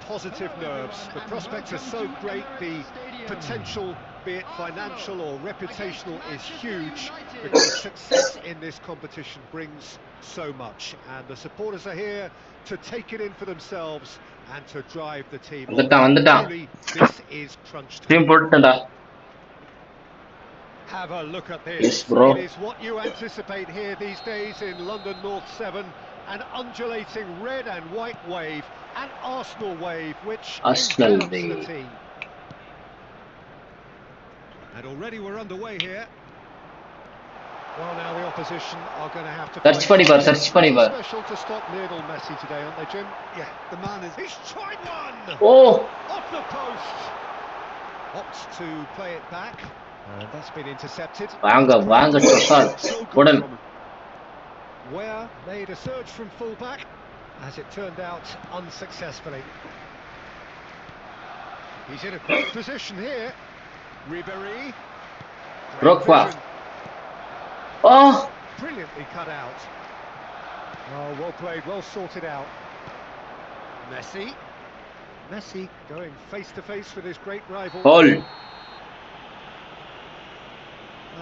positive nerves. The prospects are so great, the potential, be it financial or reputational, is huge because success in this competition brings so much, and the supporters are here to take it in for themselves and to drive the team on. Truly, this is crunch time. Have a look at this. Yes, bro. It is what you anticipate here these days in London North 7. An undulating red and white wave, an Arsenal wave which envelops the team. And already we're underway here. Well, now the opposition are going to have to search special to stop Lionel Messi today, aren't they, Jim? Yeah, the man is... He's tried one! Oh! Off the post! Opts to play it back. And that's been intercepted. Where made a surge from full-back, as it turned out unsuccessfully. He's in a great position here. Ribéry. Oh! Brilliantly cut out. Oh, well played, well sorted out. Messi going face-to-face with his great rival. Goal.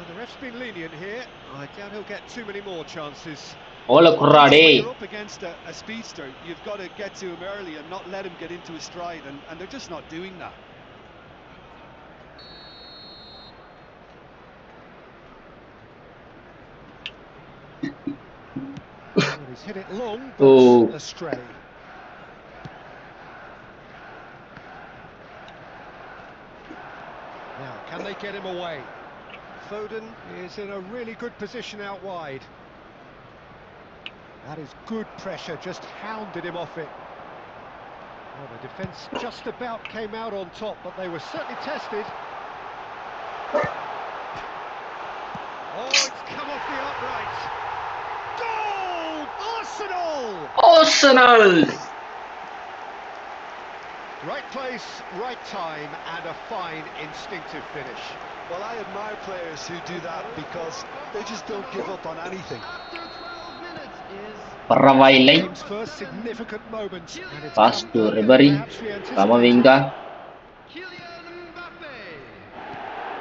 The ref's been lenient here. I doubt he'll get too many more chances. When you're up against a speedster, you've got to get to him early and not let him get into his stride, and they're just not doing that. Well, he's hit it long, but astray. Now, can they get him away? Foden is in a really good position out wide. That is good pressure, just hounded him off it. Well, the defence just about came out on top, but they were certainly tested. Oh, it's come off the upright. Goal! Arsenal! Right place, right time, and a fine instinctive finish. Well, I admire players who do that because they just don't give up on anything. Game's first significant moment, and it's pass to Ribéry. Kamavinga.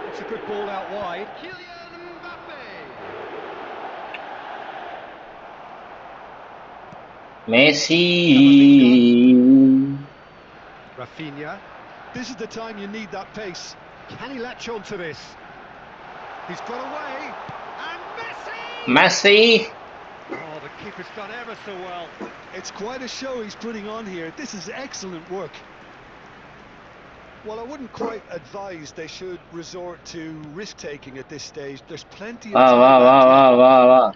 It's a good ball out wide. Messi. Rafinha. This is the time you need that pace. Can he latch on to this? He's got away, and Messi. Oh, the keeper's done ever so well. It's quite a show he's putting on here. This is excellent work. Well, I wouldn't quite advise they should resort to risk-taking at this stage. There's plenty of time.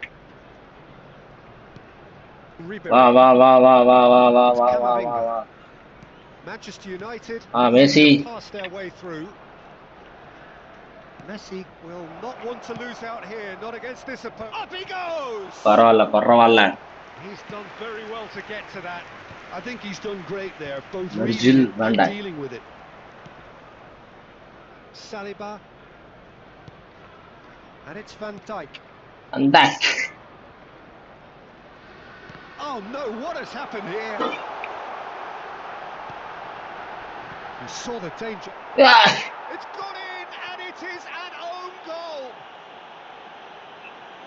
Manchester United Messi. pass their way through. Messi will not want to lose out here, not against this opponent. Up he goes! He's done very well to get to that. I think he's done great there, both reading and dealing with it. Saliba. And it's Van Dijk. Oh no, what has happened here? You saw the danger. It's gone in, and it is an own goal.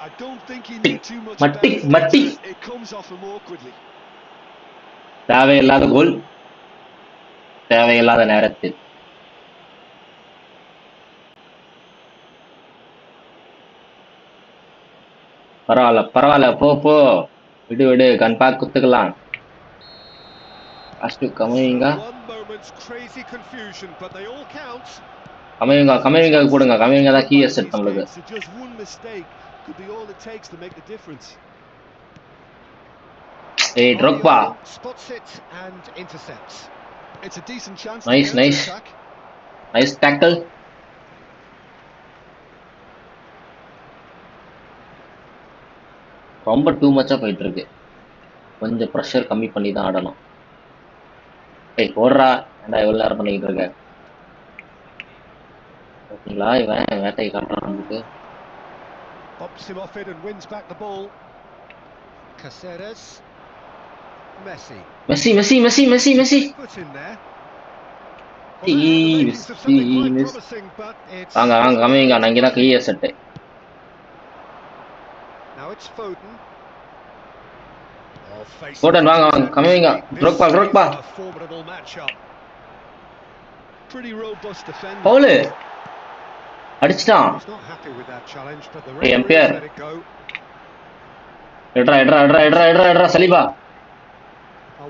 I don't think he knew too much about it. It comes off him awkwardly. தேவையில்லாத கோல், தேவையில்லாத நேரத்தில். பரவாயில்ல போ விடு கன்பாக் குத்துக்கலாம். Pass to Kamavinga. Kamavinga போடுங்க. Kamavinga தான் key asset நம்மளுக்கு. Could be all it takes to make the difference. Hey, Drogba. Spots it and intercepts. It's a decent chance. Nice tackle. ரொம்ப டூ மச்சா போயிட்டு இருக்கு. கொஞ்சம் பிரஷர் கம்மி பண்ணி தான் ஆடணும். ஏய் போடுறா, ஏன்டா இவ்வளவு நேரம் பண்ணிட்டு இருக்க? ஓகேங்களா, இவன் வேட்டை காட்டுறான் நமக்கு. Pops him off it and wins back the ball. Caceres. Messi. Messi. Put in there. Well, that had the makings of something quite promising, but it's வாங்க கம்மிங்க நான் இங்க தான் கையை set. Now it's Foden. Foden வாங்க கம்மிங்க. Drogba. A formidable matchup. Pretty robust defender. Foul. அடிச்சிட்டான். He's not happy with that challenge, but the referee let it go. எட்ரா Saliba.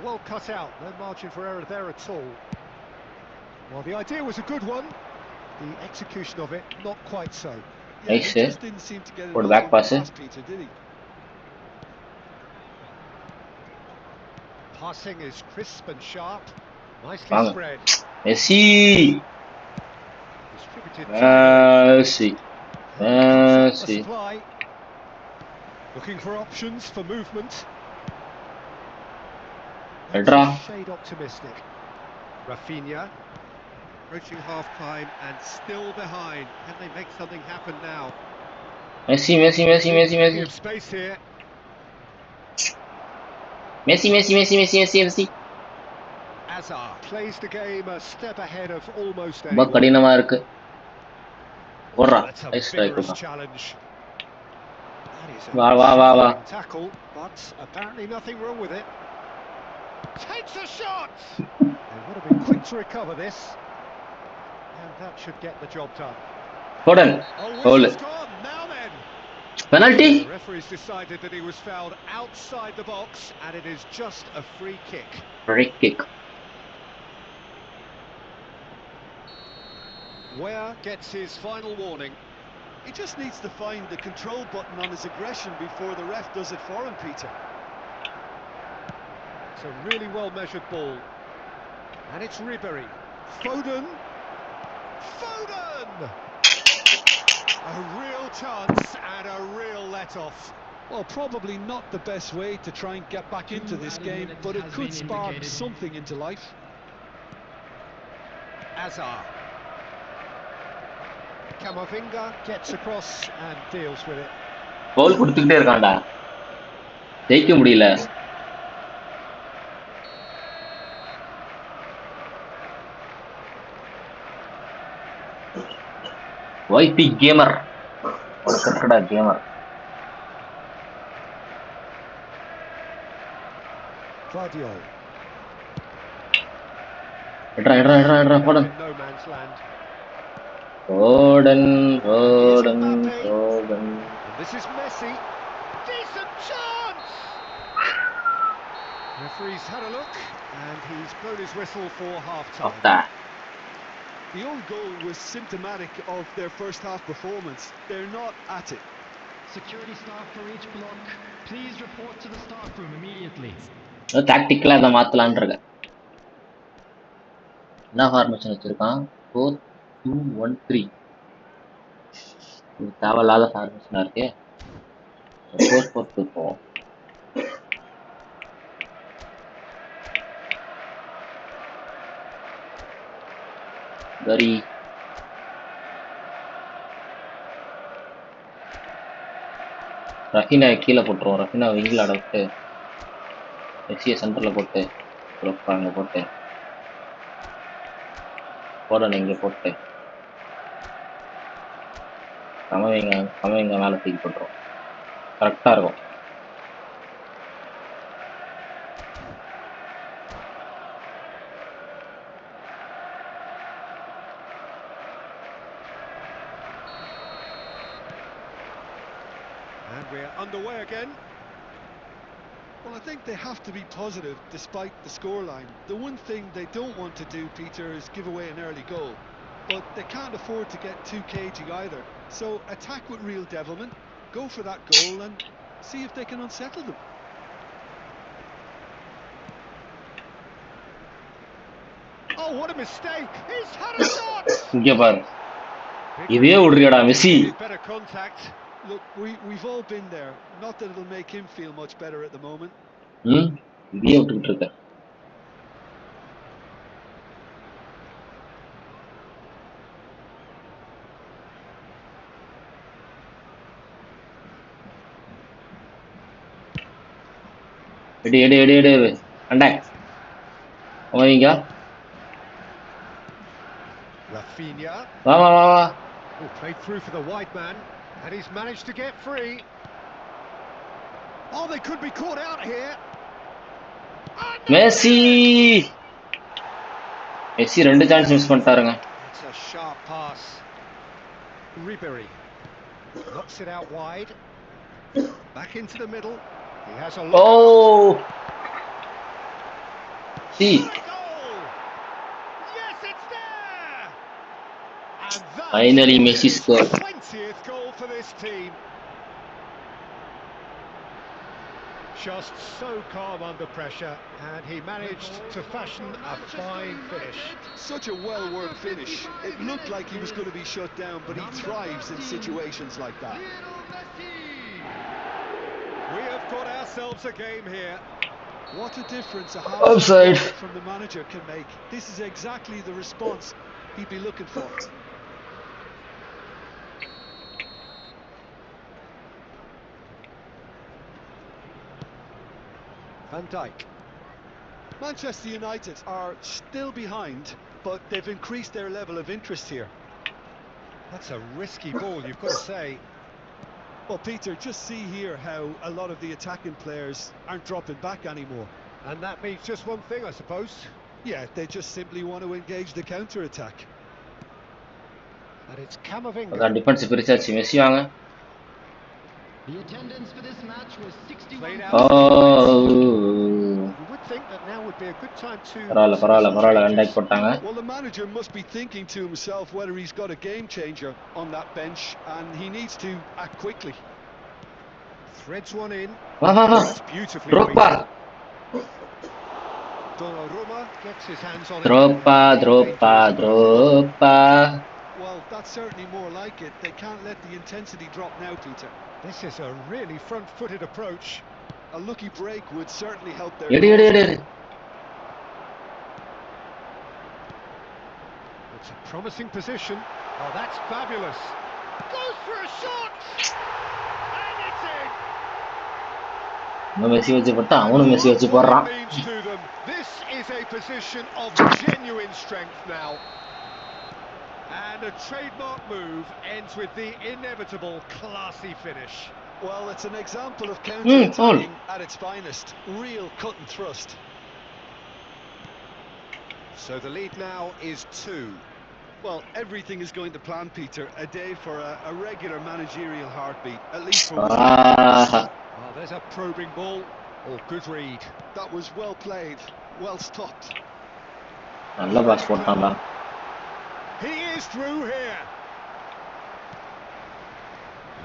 Well cut out. No margin for error there at all. Well, the idea was a good one. The execution of it, not quite so. Yeah, he just didn't seem to get it. For the back pass, Peter, did he? Passing is crisp and sharp. Nicely spread. Messi. Distributed. Messi. Looking for options for movement. Shade optimistic. Rafinha approaching half time and still behind. Can they make something happen now? Messi. Space here. Messi. Azar plays the game a step ahead of almost anyone. ரொம்ப கடினமா இருக்கு. போறா. That's a vigorous challenge. வா. Tackle, but apparently nothing wrong with it. Takes a shot. They would have been quick to recover this, and that should get the job done. Foden. Goal. Now then. Penalty. The referee's decided that he was fouled outside the box, and it is just a free kick. Where gets his final warning. He just needs to find the control button on his aggression before the ref does it for him, Peter. It's a really well-measured ball. And it's Ribery. Foden! A real chance and a real let-off. Well, probably not the best way to try and get back into this game, but it could spark something into life. Azar. Camavinga gets across and deals with it. கோல் கொடுத்துக்கிட்டே இருக்கான்டா. ஜெயிக்க முடியல. YP gamer. ஒரு கட்டடா gamer. Guardiola. எட்ரா Foden. No man's land. Foden. This is Messi. Decent chance. Referee's had a look and he's blown his whistle for half-time. The own goal was symptomatic of their first half performance. They're not at it. Security staff for each block, please report to the staff room immediately. டாக்டிக்கலா அத மாத்தலாம்னு இருக்க. என்ன formation வச்சிருக்கான்? 4-2-1-3. இது தேவையில்லாத ஃபார்மேஷனா இருக்கு. 4-4-2 போவோம். Gary. ரஃபினா கீழே போட்டுருவோம். ரஃபினா விங்கில் அடவிட்டு மெஸ்ஸியை சென்டரில் போட்டு அங்கே போட்டு போடணும் இங்கே போட்டு கமவிங்க மேலே தூக்கி போட்டுருவோம். கரெக்டாக இருக்கும். And we're underway again. Well, I think they have to be positive despite the scoreline. The one thing they don't want to do, Peter, is give away an early goal. But they can't afford to get too cagey either. So attack with real devilment, go for that goal and see if they can unsettle them. Oh, what a mistake! He's had a shot! இங்கே பாரு. இதே விடுறியடா Messi. Better contact. Look, we've all been there. Not that it'll make him feel much better at the moment. இதே விட்டுக்கிட்டு இருக்க. எடு அண்ணே போவீங்க Rafinha. வா வா வா வா Oh, played through for the wide man, and he's managed to get free. Oh, they could be caught out here. Messi Messi ரெண்டு சான்ஸ் மிஸ் பண்ணிட்டாருங்க It's a sharp pass. Ribery knocks it out wide. Back into the middle. He has a oh look. சி Goal! Yes, it's there. And that Finally, is Messi his scored. 20th goal for this team. Just so calm under pressure, and he managed to fashion a fine finish. Such a well-worked finish. It looked like he was going to be shut down, but he thrives in situations like that. We have got ourselves a game here. What a difference a Offside. half from the manager can make. This is exactly the response he'd be looking for. Van Dijk. Manchester United are still behind, but they've increased their level of interest here. That's a risky ball, you've got to say. Well, Peter, just see here how a lot of the attacking players aren't dropping back anymore. And that means just one thing, I suppose. Yeah, they just simply want to engage the counter-attack. And it's Camavinga. அதான் defence பிரிச்சாச்சு Messi வாங்க The attendance for this match was 61. Played out. Oh You would think that now would be a good time to... பரவாயில்ல வெண்டாக் போட்டாங்க Well, the manager must be thinking to himself whether he's got a game changer on that bench, and he needs to act quickly. Threads one in. வா வா வா That's beautifully த்ரோப்பா weaved. Donnarumma gets his hands on it. த்ரோப்பா Well, that's certainly more like it. They can't let the intensity drop now, Peter. This is a really front-footed approach. A lucky break would certainly help their எடு எடு எடு cause. எடு It's a promising position. Oh, that's fabulous. Goes for a shot! And it's in! இவன் Messi வச்சு போட்டா அவனும் Messi வச்சு What போடுறான் it means to them. This is a position of genuine strength now. And a trademark move ends with the inevitable classy finish. Well, it's an example of counter-attacking at its finest. Real cut and thrust. So the lead now is 2. Well, everything is going to plan, Peter. A day for a regular managerial heartbeat, at least for one. Aha Oh, there's a probing ball. Oh, good read. That was well played, well stopped. நல்ல pass போட்டான்டா He is through here.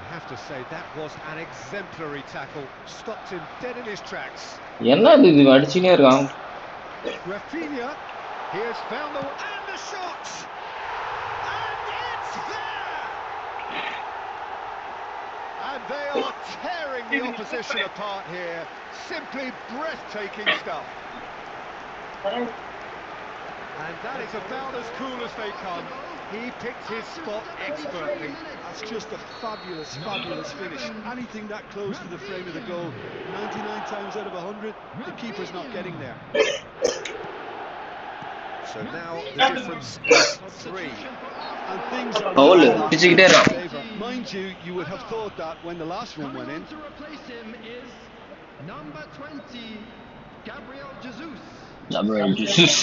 I have to say that was an exemplary tackle. Stopped him dead in his tracks. என்ன இது அடிச்சுனே இருக்கான் Rafinha, he has found the... And the shot! And it's there! And they are tearing the opposition apart here. Simply breathtaking stuff. And that is about as cool as they come. He picked his spot expertly. That's just a fabulous, fabulous finish. Anything that close to the frame of the goal, 99 times out of 100, the keeper's not getting there. So now the difference is 3. And things are Goal, in பிடிச்சுக்கிட்டே இருக்கான் favour. Mind you, you would have thought that when the last one went in. To replace him is number 20, Gabriel Jesus.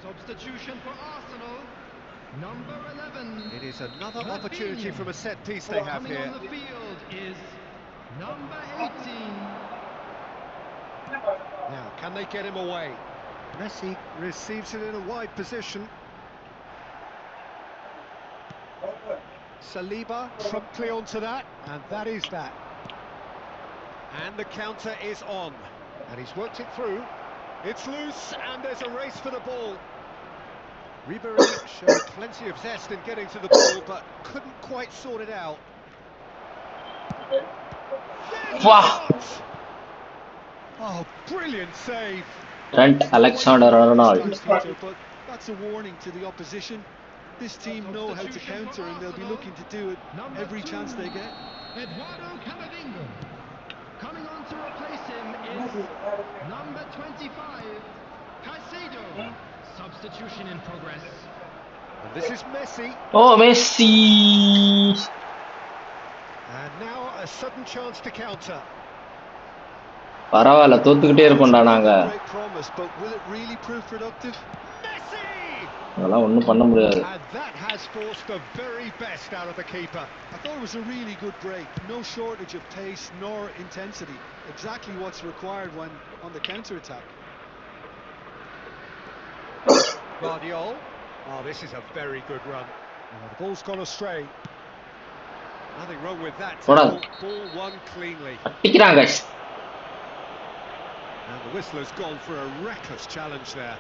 Substitution for Arsenal, number 11. It is another opportunity from a set piece they have Coming here. on the field is number 18. Now, can they get him away? Messi receives it in a wide position. Saliba promptly onto that, and that is that. And the counter is on, and he's worked it through. It's loose, and there's a race for the ball. Ribery showed plenty of zest in getting to the ball, but couldn't quite sort it out. Wow. Oh, brilliant save! Trent Alexander-Arnold Peter, but that's a warning to the opposition. This team know how to counter, and they'll be looking to do it every chance they get. Eduardo Camavinga. Coming on to replace him is number 25, Caicedo. Substitution in progress. And this is Messi. Oh, Messi! And now a sudden chance to counter. பரவாயில்ல தோத்துக்கிட்டே இருக்கோம்டா நாங்க. Great promise, but will it really prove productive? Messi! அதெல்லாம் ஒண்ணும் பண்ண முடியாது. And that has forced the very best out of the keeper. I thought it was a really good break. No shortage of pace nor intensity. Exactly what's required when on the counter-attack. Guardiola. Oh, this is a very good run. Oh, the ball's gone astray. Nothing wrong with that. Ball won cleanly. அடிக்கிறாங்க guys. And the whistler's gone for a reckless challenge there.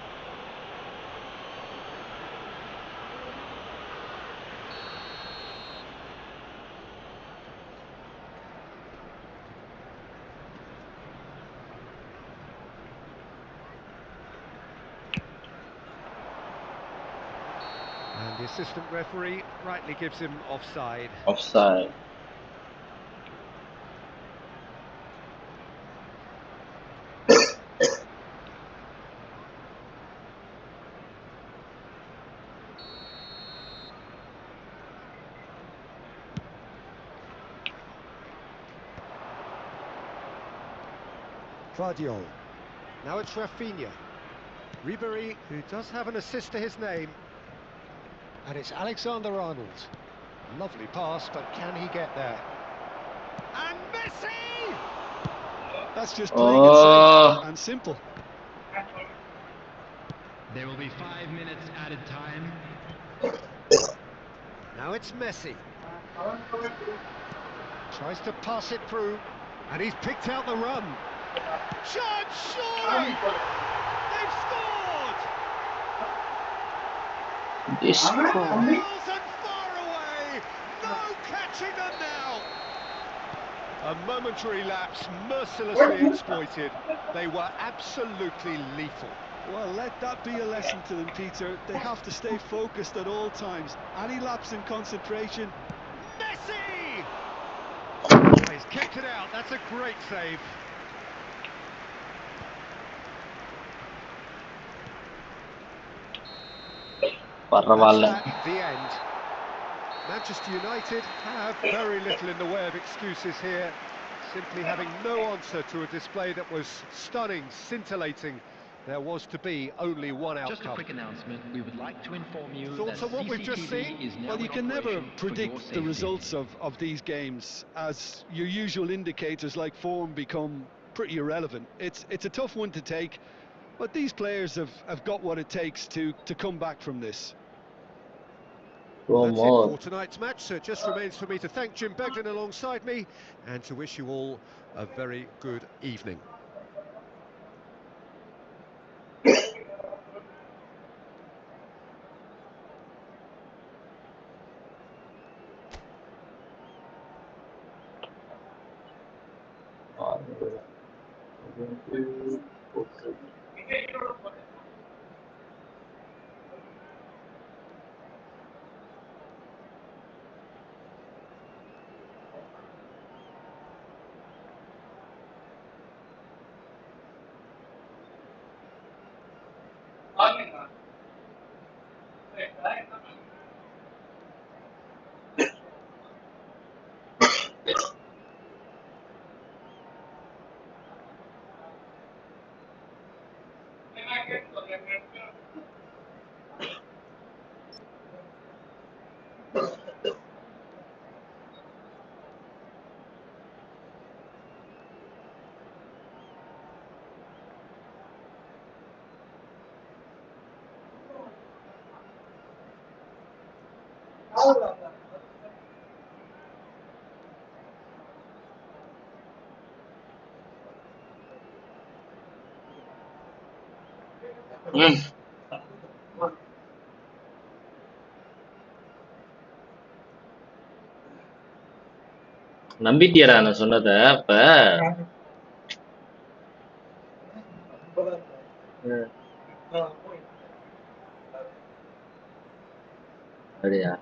And the assistant referee rightly gives him offside. Offside. Guardiola. Now it's Rafinha. Ribery, who does have an assist to his name. And it's Alexander-Arnold. Lovely pass, but can he get there? And Messi! That's just playing it safe and simple. There will be 5 minutes added time. Now it's Messi. Tries to pass it through, and he's picked out the run. Chance, surely! They've scored! Miles and far away! No catching them now! A momentary lapse, mercilessly exploited. They were absolutely lethal. Well, let that be a lesson to them, Peter. They have to stay focused at all times. Any lapse in concentration. Messi! He's kicked it out. That's a great save. பரவாயில்ல. That's the end. Manchester United have very little in the way of excuses here, simply having no answer to a display that was stunning, scintillating. There was to be only one outcome. Just a quick announcement. We would like to inform you Thoughts that on what we've just CCTV seen? is now Well, you in can never operation for predict your the safety. results of these games, as your usual indicators like form become pretty irrelevant. It's a tough one to take, but these players have got what it takes to come back from this. That's it for tonight's match, so it just remains for me to thank Jim Beglin alongside me and to wish you all a very good evening. நம்பிட்டியாடா நான் சொன்னத அப்ப? அப்படியா?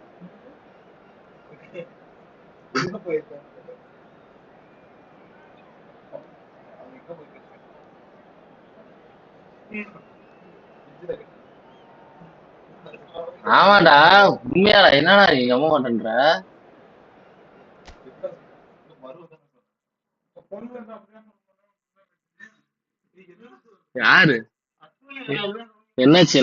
ஆமாடா உண்மையாடா என்னடா நீ நம்ப மாட்டேன்ற யாரு என்னாச்சு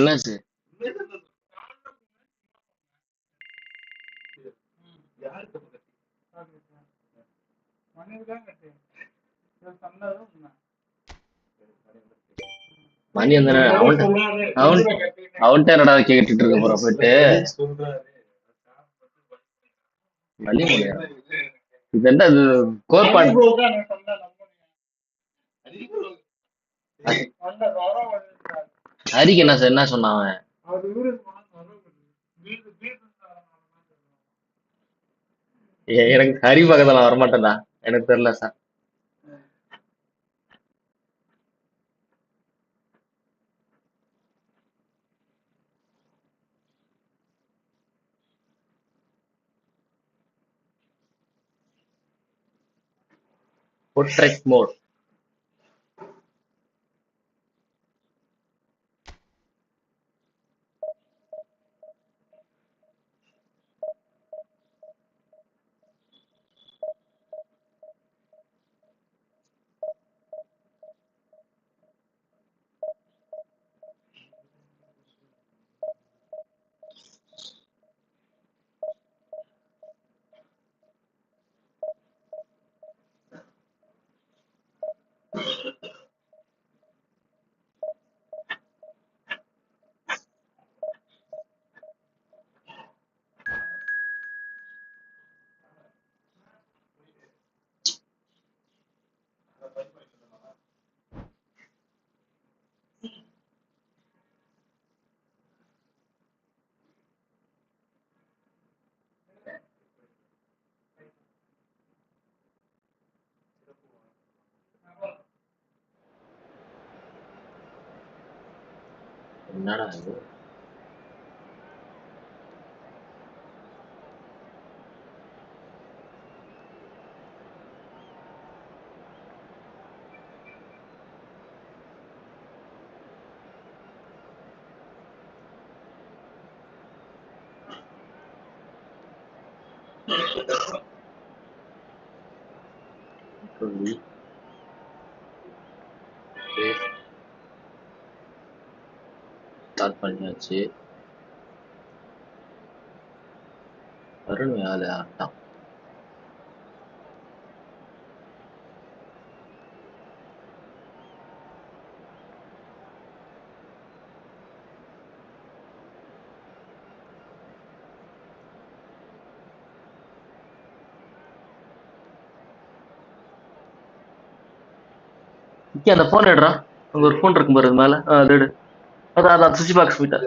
மணி அந்த அவன்கிட்ட என்னடா கேட்டுட்டு இருக்க போற போயிட்டு வழி முடியாது இது என்ன இது கோட்பாடு ஹரிக்கு என்ன சொன்னான் அவன் எனக்கு ஹரி பக்கத்துல வரமாட்டேன்டா எனக்கு தெரியல சார் portrait mode என்னடா இது சொல்லி ஸ்டார்ட் பண்ணியாச்சு வருண் வேலை ஆட்டான் இங்க அந்த போன் எடுறா அங்க ஒரு போன் இருக்கும் பாரு அது மேல அது எடு அதான் சுவிட்ச் பாக்ஸ் போயிட்டா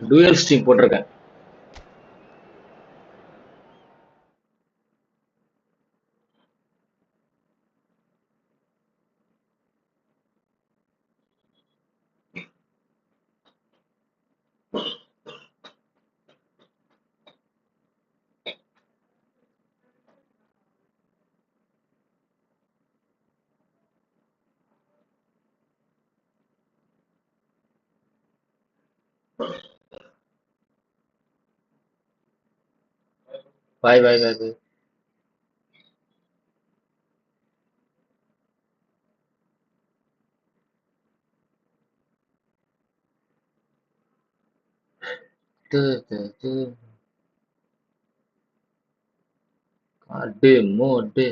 டூயல் ஸ்ட்ரீம் போட்டிருக்கேன் பாய் பாய் பாய் பாய் காடு mode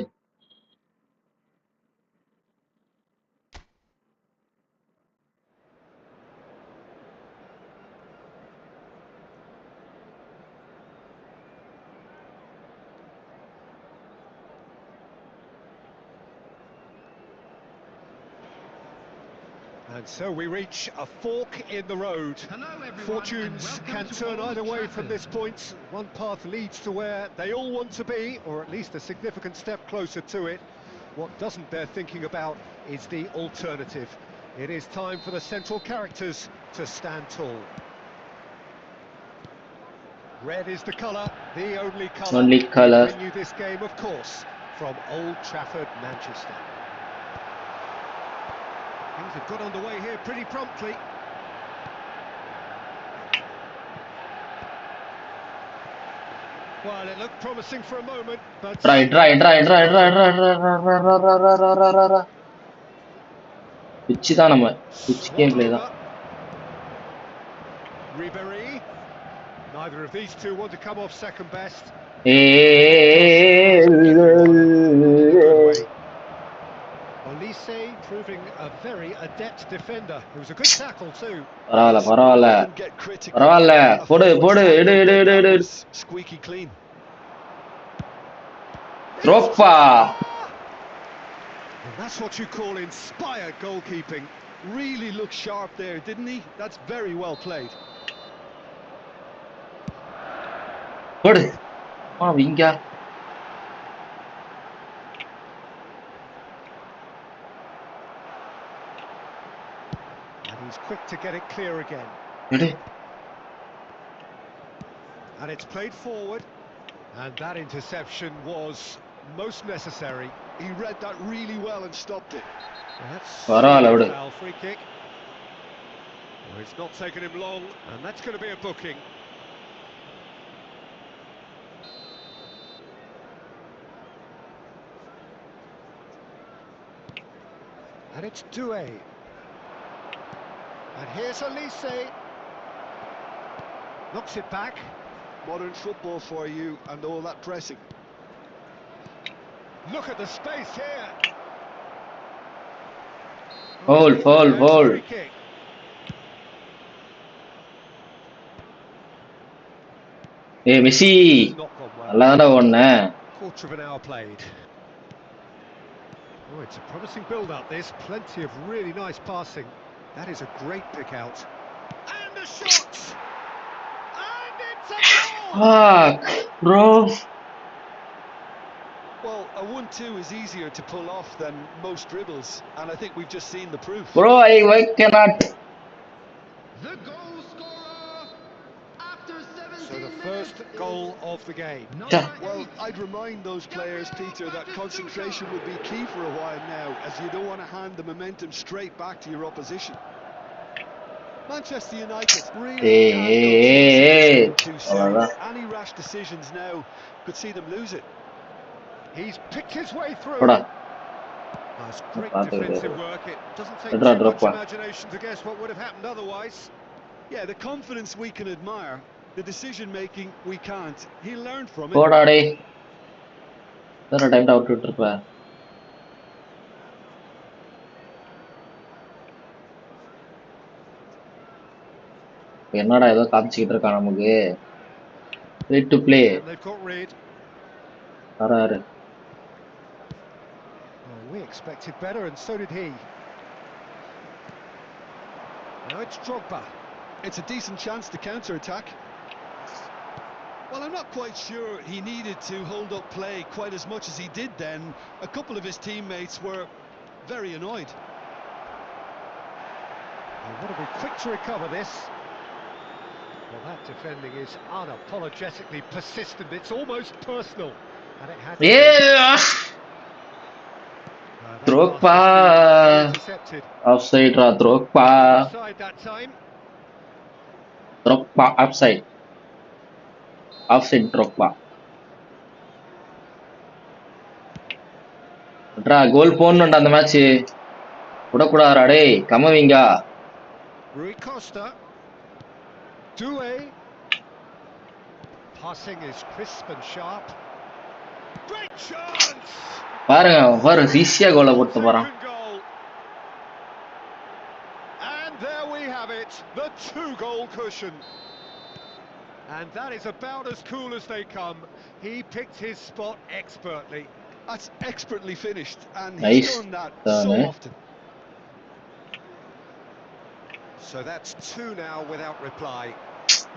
And so we reach a fork in the road. Hello everyone, Fortunes and can welcome to turn Old either way from Trafford. this point. One path leads to where they all want to be, or at least a significant step closer to it. What doesn't bear thinking about is the alternative. It is time for the central characters to stand tall. Red is the colour, the only colour. Only colour. We bring you this game, of course, from Old Trafford, Manchester. Things have got underway here pretty promptly. Well, it looked promising for a moment, but... Try. Pitch தான் நம்ம pitch gameplay தான். Ribery. Neither of these two want to come off second best. Olise proving a very adept defender. It was a good tackle too. பரவாயில்ல போடு எடு Squeaky clean. Drogba. And that's what you call inspired goalkeeping. Really looked sharp there, didn't he? That's very well played. போடு விங்கா. And he's quick to get it clear again. And it's played forward. And that interception was most necessary. He read that really well and stopped it. That's a Parala, foul free kick. Well, it's not taken him long, and that's going to be a booking. And it's Doué. And here's Olise. Knocks it back. Modern football for you and all that pressing. Look at the space here. Foul. Free kick. Hey Messi. நல்லாதான்டா ஓடுன. Quarter of an hour played. Oh, it's a promising build-up, this. Plenty of really nice passing. That is a great pick out. And a shot! And it's a goal! Fuck, bro. Well, a 1-2 is easier to pull off than most dribbles, and I think we've just seen the proof. Bro, I cannot. The goal scorer after 17 So the first goal of the game. Well, I'd remind those players, Peter, that concentration would be key for a while now, as you don't want to hand the momentum straight back to your opposition. Manchester United really can't go too soon. Any rash decisions now could see them lose it. He's picked his way through. That's great defensive work. It doesn't take too much imagination to guess what would have happened otherwise. Yeah, the confidence we can admire, the decision-making we can't. He learned from it. போடா டேய். வேற time out விட்டுருப்ப. என்னடா ஏதோ காமிச்சிட்டு இருக்கான் நமக்கு. Ready to play. Araru. We expected better, and so did he. Now it's Drogba. It's a decent chance to counter-attack. Well, I'm not quite sure he needed to hold up play quite as much as he did then. A couple of his teammates were very annoyed. He want to be quick to recover this. Well, that defending is unapologetically persistent. It's almost personal. And it had Yeah! Drogba! Offside ra, Drogba! Offside that time. Drogba, offside. Offside Drogba. Goal போடணும்டா அந்த match. விடக்கூடாதுடா டேய், கமவிங்க. Rui Costa. Doué. Passing is crisp and sharp. Great chance. பாரு ஈஸியா கோல போட்டு போறான். And there we have it, the 2-goal cushion. And that is about as cool as they come. He picked his spot expertly. That's expertly finished, and Nice. he's done that so often. So that's 2 now without reply.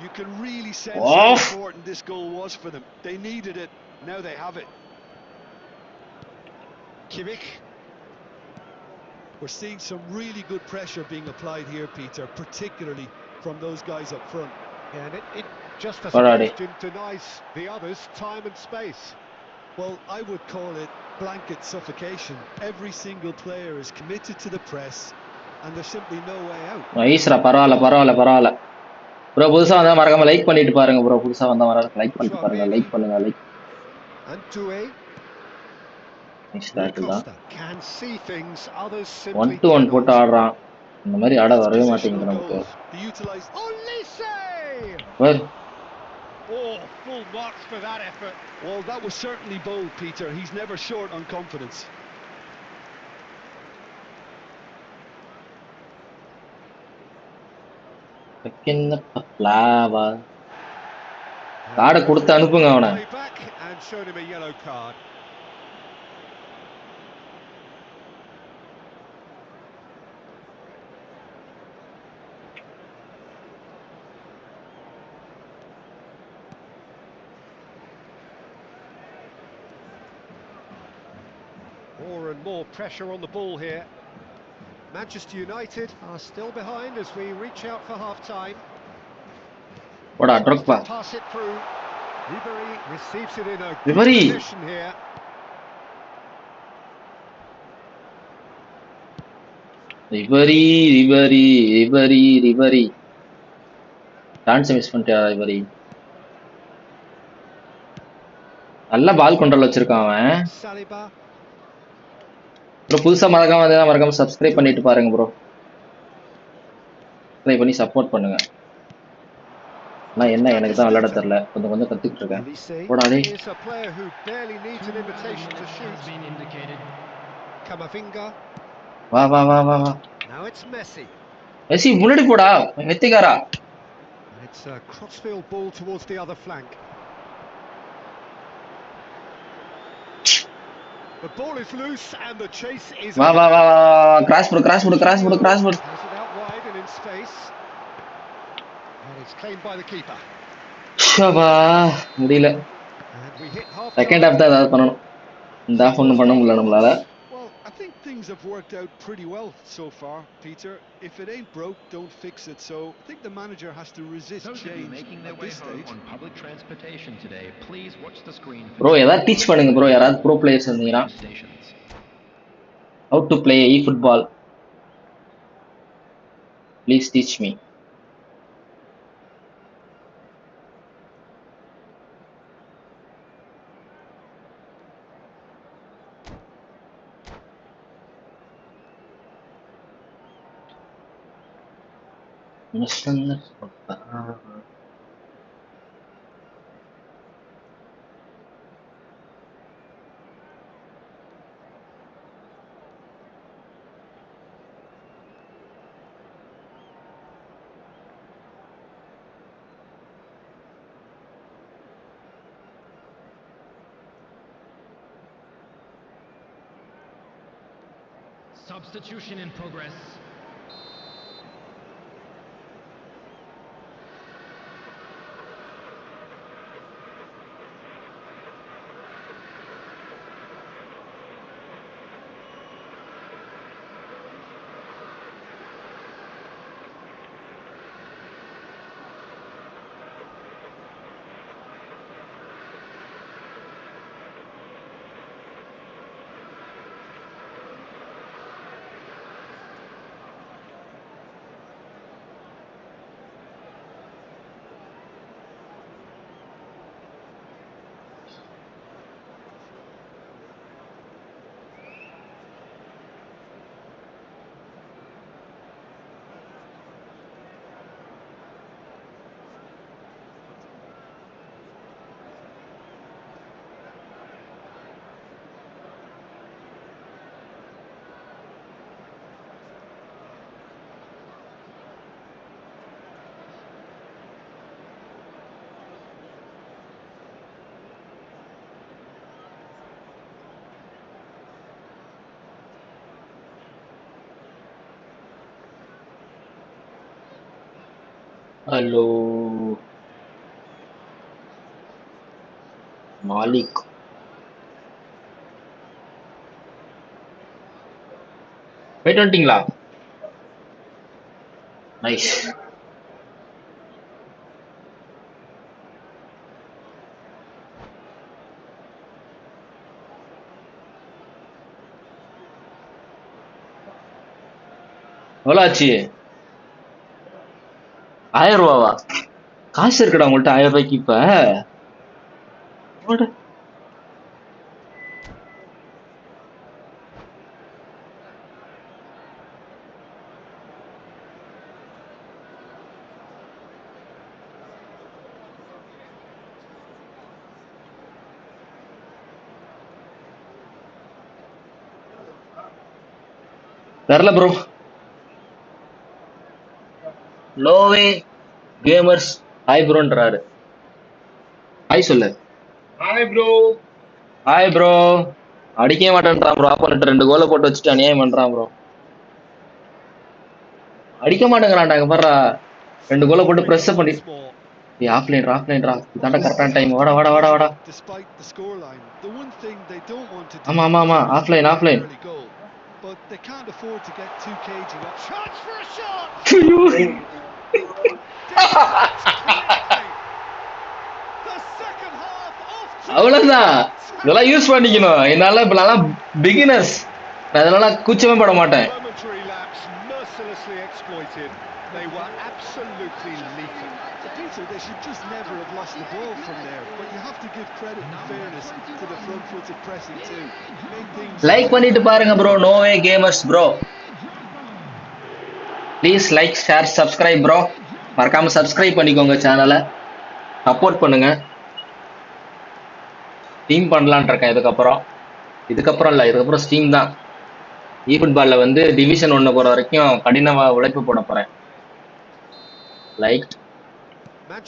You can really sense how important this goal was for them. They needed it. Now they have it. Kimmich. We're seeing some really good pressure being applied here, Peter, particularly from those guys up front. Yeah, and it just as often denies the others time and space. Well, I would call it blanket suffocation. Every single player is committed to the press, and there's simply no way out. Nice, பரவாயில்ல. Bro, புதுசா வந்தா மறக்காம like பண்ணிட்டு பாருங்க bro. புதுசா வந்தா மறக்காம like பண்ணிட்டு பாருங்க. லைக் பண்ணுங்க. And Doué. Nice tackle தான். Can see things others simply 1-1 போட்டு ஆடுறான். இந்த மாதிரி ஆட வரவே மாட்டேங்குது நமக்கு. Well, oh, full marks for that effort. Well, that was certainly bold, Peter. He's never short on confidence. Card கொடுத்து அனுப்புங்க அவனை. And showed him a yellow card. More and more pressure on the ball here. Manchester United are still behind as we reach out for half-time. What a drop pass. Pass it through. Ribery receives it in a good position here. Ribery. Chance miss பண்ணிட்டா Ribery. நல்ல பால் control வச்சிருக்கான் அவன். Bro புதுசா மறக்காம subscribe பண்ணிட்டு பாருங்க bro. Subscribe பண்ணி support பண்ணுங்க. நான் என்ன எனக்கு தான் விளையாட தெரியல. கொஞ்சம் கத்துக்கிட்டு இருக்கேன். போடாதே. வா. மெஸ்ஸி முன்னாடி போடா. மெத்திகாரா. It's a crossfield ball towards the other flank. The ball is loose and the chase is வா. Crash board. Pass it out wide and in space. And it's claimed by the keeper. ஷபா முடியல. Second half தான் ஏதாவது பண்ணணும். இந்த half ஒன்றும் பண்ண முடியல நம்மளால. Well, I think things have worked out pretty well so far, Peter. If it ain't broke, don't fix it. So I think the manager has to resist change at this stage. On public transportation today, please watch the screen. Bro, ஏதாவது teach பண்ணுங்க bro. யாராவது bro players இருந்தீங்கன்னா. How to play eFootball. Please teach me. Substitution in progress. Hello, Malik. Wait, வந்துட்டீங்களா? Nice. எவ்வளோ ஆச்சு? 1000 ரூபாவா? காசு இருக்குடா உங்கள்ட்ட 1000 ரூபாய்க்கு இப்ப? போடு. தெரில ப்ரோ. நோவே கேமர்ஸ் ஹாய் ப்ரோன்றாரு. ஹாய் சொல்லு. Hi bro. Hi bro. அடிக்கவே மாட்டேன்றான் ப்ரோ. ஆப்போனட் 2 கோலை போட்டு வச்சுட்டு அநியாயம் பண்றான் ப்ரோ. அடிக்க மாட்டேங்கிறான்டா இங்க பாருடா. 2 கோலை போட்டு பிரஸ் பண்ணி. ஏய் ஆஃப்லைன்ரா. Well, இதாண்டா I think கரெக்டான they time. have to be வாடா. positive despite the scoreline. The one thing they don't want to do, ஆமா Peter, is give offline. away an early goal. But they can't afford to get too cagey. Chance for a shot! Deflects clearly. The second half off to அவ்வளவுதான். இதெல்லாம் use பண்ணிக்கணும். என்னால இப்பெல்லாம் beginners. நான் இதெல்லாம் கூச்சமே பட மாட்டேன். Momentary lapse mercilessly exploited. They were absolutely lethal. Peter, they should just never have lost the ball from there. But you have to give credit and fairness to the front-footed pressing too. Made things like பண்ணிட்டு பாருங்க bro. No way gamers bro. Please like share subscribe bro. மறக்காம subscribe பண்ணிக்கோங்க சேனலை. Support பண்ணுங்க. Steam பண்ணலான் இருக்கேன் இதுக்கப்புறம் இல்லை, இதுக்கப்புறம் ஸ்டீம் தான். eFootball வந்து டிவிஷன் 1 போற வரைக்கும் கடின உழைப்பு போட போறேன். Like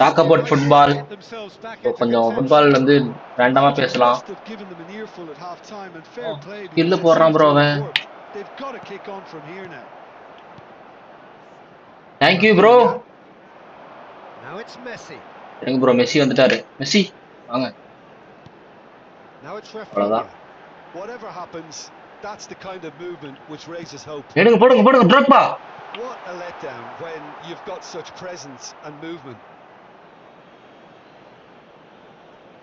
talk Manchester about United football. get themselves back so into கொஞ்சம் contention. ஃபுட்பால் வந்து ரேண்டமா பேசலாம். must have given them an earful at half time and fair play because கில்லு they போடுறான் seem ப்ரோ to have அவன். worked. They've got to kick on from here now. Thank you bro. Now it's Messi. எனக்கு bro Messi வந்துட்டாரு. Messi வாங்க. Now it's அவ்வளோதான். Rafinha. Whatever happens, that's the kind of movement which raises hope. போடுங்க ட்ராப்பா. What a letdown when you've got such presence and movement.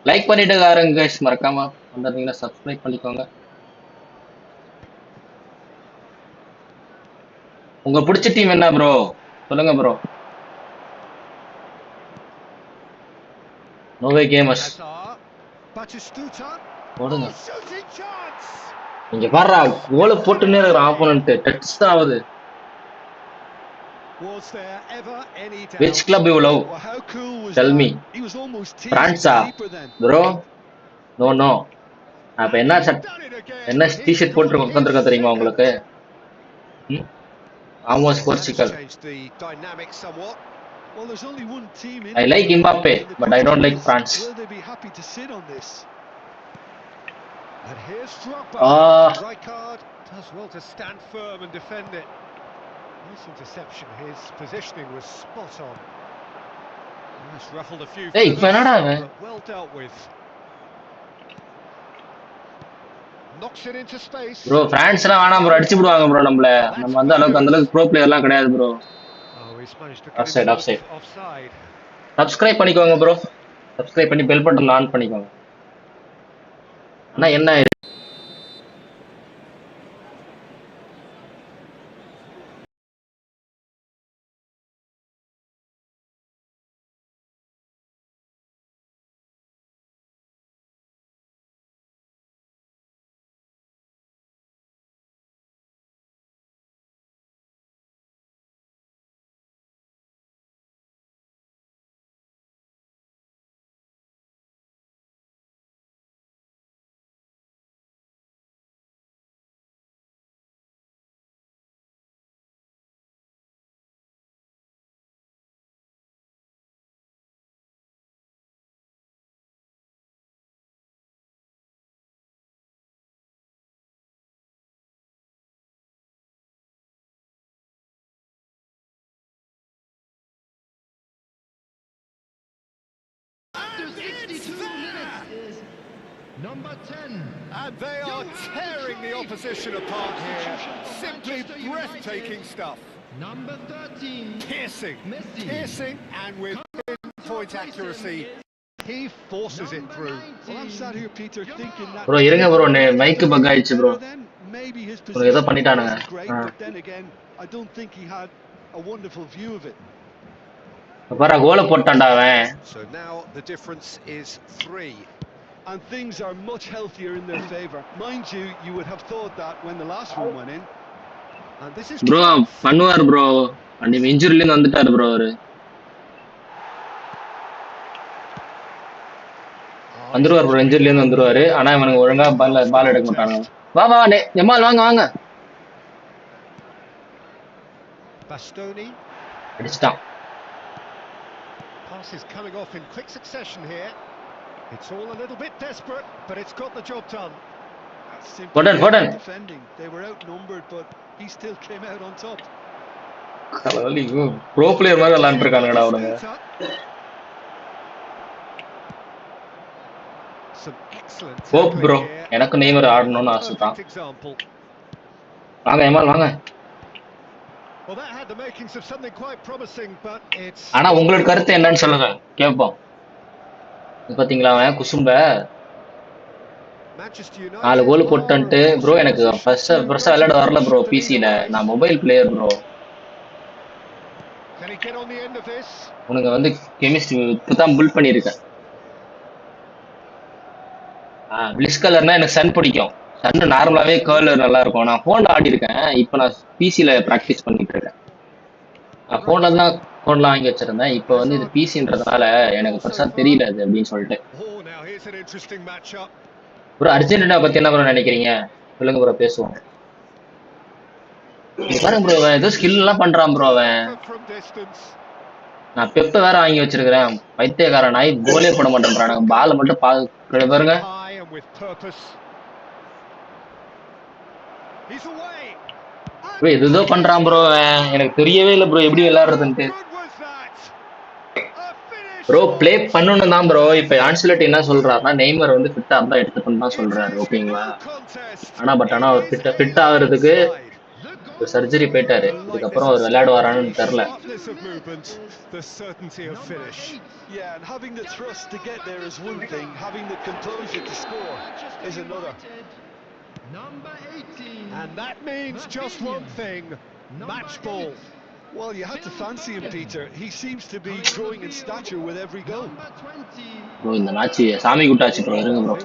Like பண்ணிட்டு காரங்க guys, மறக்காம வந்தீங்கன்னா subscribe பண்ணிக்கோங்க. உங்க பிடிச்ச டீம் என்ன ப்ரோ சொல்லுங்க bro. No way gamers Hazard. Batistuta. போடுங்க. Oh, shooting chance! நீங்க பாருடா கோல போட்டுன்னே இருக்கிறான் ஆப்போனன்ட். டச் தான் ஆகுது. Was there ever any doubt? Which club you love? Well, how cool was Tell that? me. He was almost teasing France the keeper then. bro. No. அப்ப And என்ன he's done it again. என்ன He's T shirt got போட்டு his உட்காந்துருக்க தெரியுமா second. உங்களுக்கு? Amos That has Portugal. changed the dynamic somewhat. Well, there's only one team in I it like at the moment, Mbappe, and the but I don't question like is, France. will they be happy to sit on this? And here's Drogba. Right card. Does well to stand firm and defend it. Nice interception. His positioning was spot on. Nice, ruffled a few Hey, feathers, என்னடா அவன்? but well dealt with. Knocks it into space. Bro பிரான்ஸ்லாம் வேணாம் bro, அடிச்சு விடுவாங்க bro நம்மள. நம்ம வந்து அளவுக்கு அந்த அளவுக்கு ப்ரோ பிளேயர்லாம் கிடையாது bro. Oh, he's managed to get Offside. himself offside. Subscribe பண்ணிக்கோங்க ப்ரோ. சப்ஸ்கிரைப் பண்ணி பெல் பட்டன் ஆன் பண்ணிக்கோங்க. ஆனா என்ன Number 10. And they are tearing the opposition apart here. Simply breathtaking stuff. Number 13. Piercing, Messi. piercing, and with pinpoint accuracy, he forces it through. Well, I'm sat here, Peter, thinking that Bro, irunga bro, mic bug ஆயிடுச்சு bro. then maybe his bro ஏதோ position பண்ணிட்டானுங்க. wasn't great, but then again, I don't think he had a wonderful view of it. பாரா கோல போட்டான்டா அவன். So now the difference is 3. And things are much healthier in their favour. Mind you, you would have thought that when the last one went in. And this is bro பண்ணுவார் bro. அன்னை இன்ஜூரில இருந்து வந்துட்டாரு bro அவரு. வந்துருவார் bro, இன்ஜூரில இருந்து வந்துருவாரு. ஆனா இவனுக்கு ஒழுங்கா பால் எடுக்க மாட்டாங்க. வா வா எம்மால் வாங்க வாங்க. Bastoni. அடிச்சிட்டான். Pass is coming off in quick succession here. It's all a little bit desperate, but it's got the job done. Foden. Defending. They were outnumbered, but he still came out on top. கலவலி bro player மாதிரி விளையாண்டு இருக்கானுங்கடா அவனுங்க. Hope bro, எனக்கு Neymar ஆடணும்னு ஆசை தான். வாங்க எம்மால் வாங்க. ஆனா உங்களோட கருத்து என்னன்னு சொல்லுங்க, கேட்போம். பாத்தீங்களா அவன் குசும்ப 4 கோல் போட்டுன்ட்டு ப்ரோ. எனக்கு ஃபர்ஸ்ட் விளையாட வரல ப்ரோ பிசில, நான் மொபைல் பிளேயர் ப்ரோ. உனக்கு வந்து கெமிஸ்ட்ரி இப்பதான் பில்ட் பண்ணியிருக்கேன். பிளிஸ் கலர்னா எனக்கு சன் பிடிக்கும். சன் நார்மலாவே கலர் நல்லா இருக்கும். நான் போன்ல ஆடி இருக்கேன், இப்போ நான் பிசில பிராக்டிஸ் பண்ணிட்டு இருக்கேன். நான் போன்ல தான் போன்ல வாங்கி வச்சிருந்தேன். இப்போ வந்து இது பிசின்றதுனால எனக்கு பெருசா தெரியல அது அப்படின்னு சொல்லிட்டு. ப்ரோ அர்ஜென்டினா பத்தி என்ன ப்ரோ நினைக்கிறீங்க சொல்லுங்க ப்ரோ, பேசுவோம். பாருங்க ப்ரோ, ஏதோ ஸ்கில் எல்லாம் பண்றான் ப்ரோ அவன். நான் பெப்ப வேற வாங்கி வச்சிருக்கிறேன். பைத்தியக்காரன் நாய் கோலே போட மாட்டேன்றான். பால மட்டும் பாருங்க. ப்ரோ ஏதோ பண்றான் ப்ரோ அவன், எனக்கு தெரியவே இல்லை ப்ரோ எப்படி விளையாடுறதுன்ட்டு. ப்ரோ ப்ளே பண்ணணும் தான் ப்ரோ. இப்ப ஆன்சலட்டி என்ன சொல்றாருன்னா நெய்மர் வந்து ஃபிட்டா இருந்தா எடுத்துக்கணும் தான் சொல்றாரு, ஓகேங்களா. ஆனா அவர் ஃபிட் ஆகுறதுக்கு சர்ஜரி போயிட்டாரு. இதுக்கப்புறம் அவர் விளையாடுவாரான்னு தெரியல. Yeah, and having the thrust to get there is one thing, having the composure to score is another. Number 18. And that means just one thing, match ball. Well, you had to fancy him, Peter. He seems to be growing in stature with every goal. Bro, இந்த match சாமி குட்டாச்சு bro. இருங்க bro,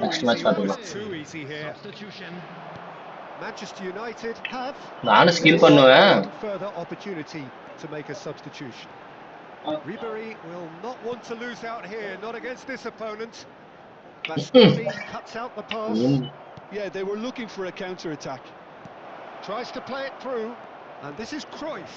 next match பாத்துக்கலாம். Manchester United have நான் skill பண்ணுவேன். further opportunity to make a substitution. Ribery will not want to lose out here, not against this opponent. Bastoni cuts out the pass. Yeah, they were looking for a counter attack. Tries to play it through, and this is Cruyff.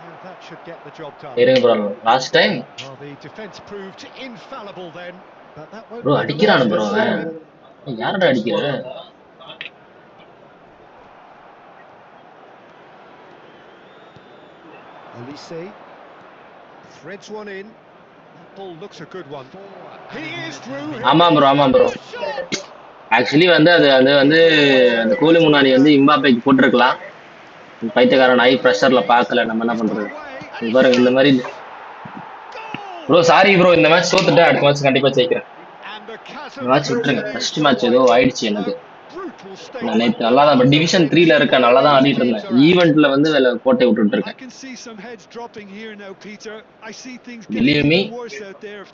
Yeah, that should get the job done. இருங்க bro, last time Well, the defense proved infallible then, but that won't bro அடிக்கிறானே bro அவன். யாரடா அடிக்கிற? Elise threads one in. That ball looks a good one. He is through. ஆமா bro. Actually வந்து அது வந்து அந்த கோலி முன்னாடி வந்து இம்பாப்பேக்கு போட்டிருக்கலாம். பைத்தியக்காரன் ஆகி ப்ரெஷர்ல பார்க்கல, நம்ம என்ன பண்றது. பாருங்க இந்த மாதிரி ப்ரோ. சாரி ப்ரோ, இந்த மேட்ச் தோத்துட்டு அடுத்த மேட்ச் கண்டிப்பா ஜெயிக்கிறேன். இந்த மேட்ச் விட்டுருங்க. ஃபர்ஸ்ட் மேட்ச் ஏதோ ஆயிடுச்சு எனக்கு. நான் நேற்று நல்லா தான் டிவிஷன் 3ல இருக்கேன், நல்லா தான் ஆடிட்டு இருந்தேன். ஈவெண்ட்ல வந்து கோட்டை விட்டுட்டு இருக்கேன். Believe me,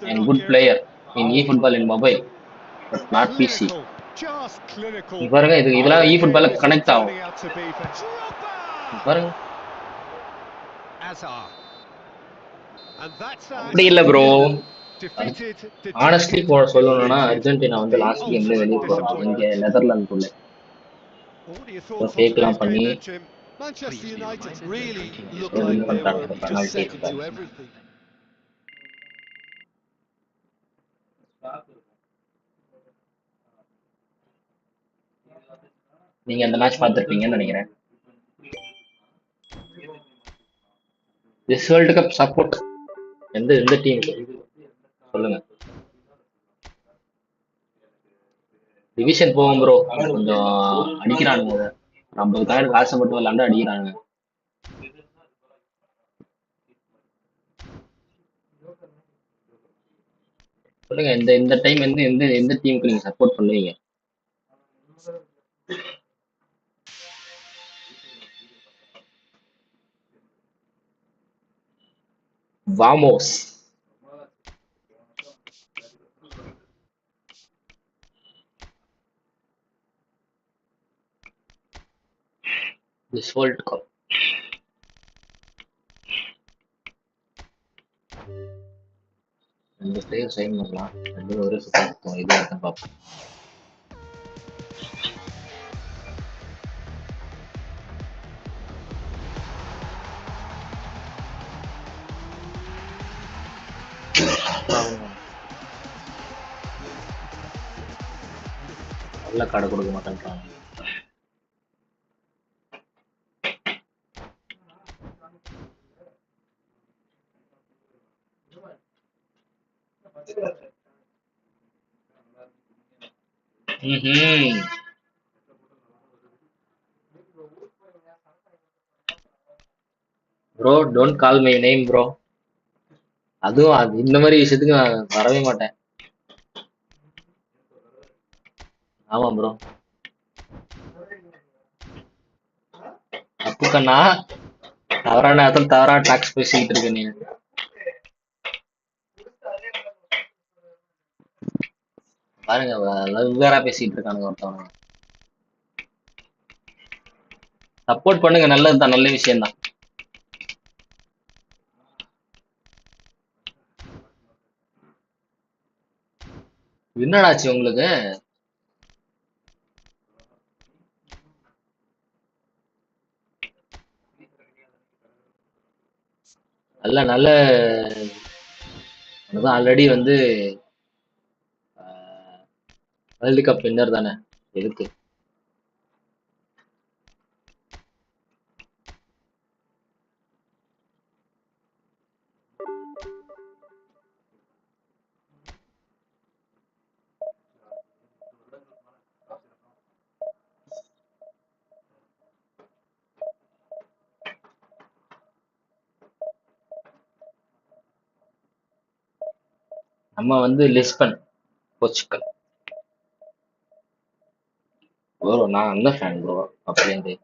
I'm a good player in eFootball in mobile, but not PC. பாருங்க இதெல்லாம் eFootball கனெக்ட் ஆகும் பாருங்க. அப்படி இல்ல ப்ரோ, ஆனஸ்ட்லி சொல்லணும்னா அர்ஜென்டினா வந்து லாஸ்ட் கேம்ல வெளியே போறாங்க. இங்க நெதர்லாந்துக்குள்ள ஃபேக்லாம் பண்ணி Manchester United really look like they were just second to everything. நீங்க அந்த மேட்ச் பார்த்திருப்பீங்கன்னு நினைக்கிறேன். This World Cup support எந்த டீம் சொல்லுங்க. டிவிஷன் போவோம் ப்ரோ. கொஞ்சம் அடிக்கிறானுங்க. 50 காயினுக்கு ஆசைப்பட்டு விளாண்டு அடிக்கிறானுங்க. சொல்லுங்க, இந்த இந்த டைம் வந்து எந்த எந்த டீமுக்கு நீங்க சப்போர்ட் பண்ணுவீங்க? வாமோஸ். This World Cup. ரெண்டு பிளேயர் சைன் பண்ணலாம். ரெண்டு ஒரே சுத்தம் இது இருக்குன்னு பார்ப்போம். நல்ல கார்டை கொடுக்க மாட்டேன்றாங்க. Bro don't call my name bro. அதுவும் அது இந்த மாதிரி விஷயத்துக்கு நான் வரவே மாட்டேன். ஆமா ப்ரோ. தப்புக்கண்ணா, தவறான நேரத்தில் தவறான டாக்ஸ் பேசிக்கிட்டு இருக்க நீ. பாருங்க, வெவ்வேறா பேசிட்டு இருக்கானுங்க ஒருத்தவங்க. சப்போர்ட் பண்ணுங்க, நல்லதுதான், நல்ல விஷயம் தான். என்னடாச்சு உங்களுக்கு? நல்ல நல்ல ஆல்ரெடி வந்து வேர்ல்டு கப் வின்னர் தானே, எதுக்கு? நம்ம வந்து லிஸ்பன், போர்ச்சுகல். ப்ரோ நான் அந்த ஃபேன் ப்ரோ அப்படியே.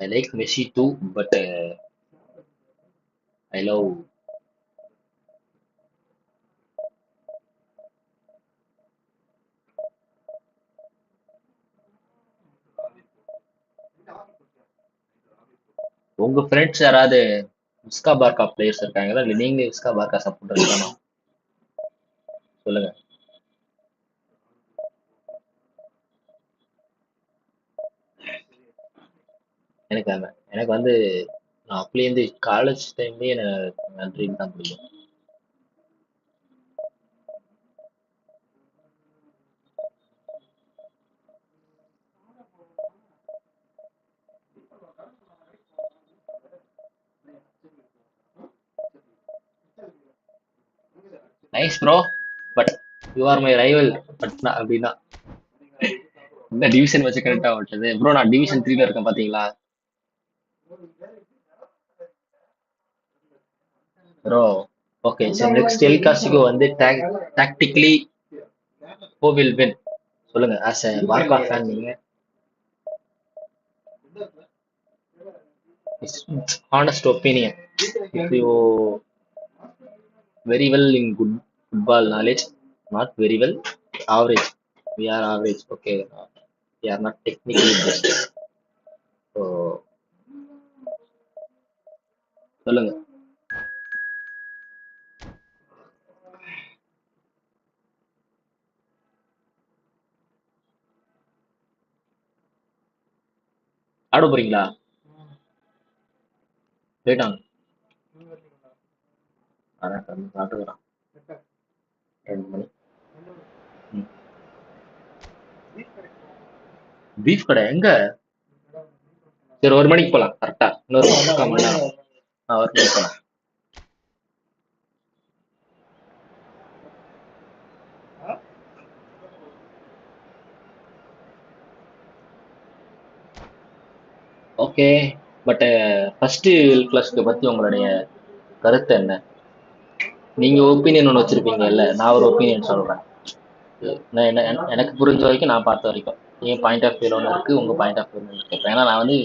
I like Messi too, but I love உங்க ஃப்ரெண்ட்ஸ் யாராவது விஸ்கா பார்க்கா பிளேயர்ஸ் இருக்காங்களா, இல்லை நீங்க விஸ்கா பார்க்கா சப்போர்ட் இருக்கானா? சொல்லுங்க. எனக்கு வந்து நான் அப்பலேருந்து காலேஜ் டைம்லயே எனக்கு மேட்ரிட் தான் பிடிக்கும். Nice bro, but you are my rival. But நான் அப்படின்னா இந்த டிவிஷன் வச்சு கரெக்டா விட்டது ப்ரோ. நான் டிவிஷன் 3ல இருக்கேன் பாத்தீங்களா ப்ரோ? ஓகே, சரி, நெக்ஸ்ட் எல் கிளாசிக்கோ வந்து டாக்டிக்கலி ஹூ வில் வின் சொல்லுங்க. ஆஸ் எ பார்க்கா ஃபேன் நீங்க. Honest opinion. If you very well in good football knowledge, not very well, average. We are average, okay. We are not technically best. So சொல்லுங்க. ஆட போறீங்களா? போயிட்டாங்க. சாப்பிட்டுக்கிறான் 2 மணி. Beef கடை எங்க? சரி, 1 மணிக்கு போலாம் கரெக்டா. இன்னொரு 3/4 மணி நேரம். 1 மணிக்கு போலாம். ஓகே. பட் ஃபர்ஸ்ட் கிளாஸ்க்கு பத்தி உங்களுடைய கருத்து என்ன? நீங்க ஒப்பீனியன் ஒன்று வச்சிருப்பீங்கல்ல, நான் ஒரு ஒப்பீனியன் சொல்றேன். நான் எனக்கு புரிஞ்ச வரைக்கும், நான் பார்த்த வரைக்கும் என் பாயிண்ட் ஆஃப் வியூ ஒன்று இருக்கு, உங்க பாயிண்ட் ஆஃப் வியூ ஒன்று இருக்கு. ஏன்னா நான் வந்து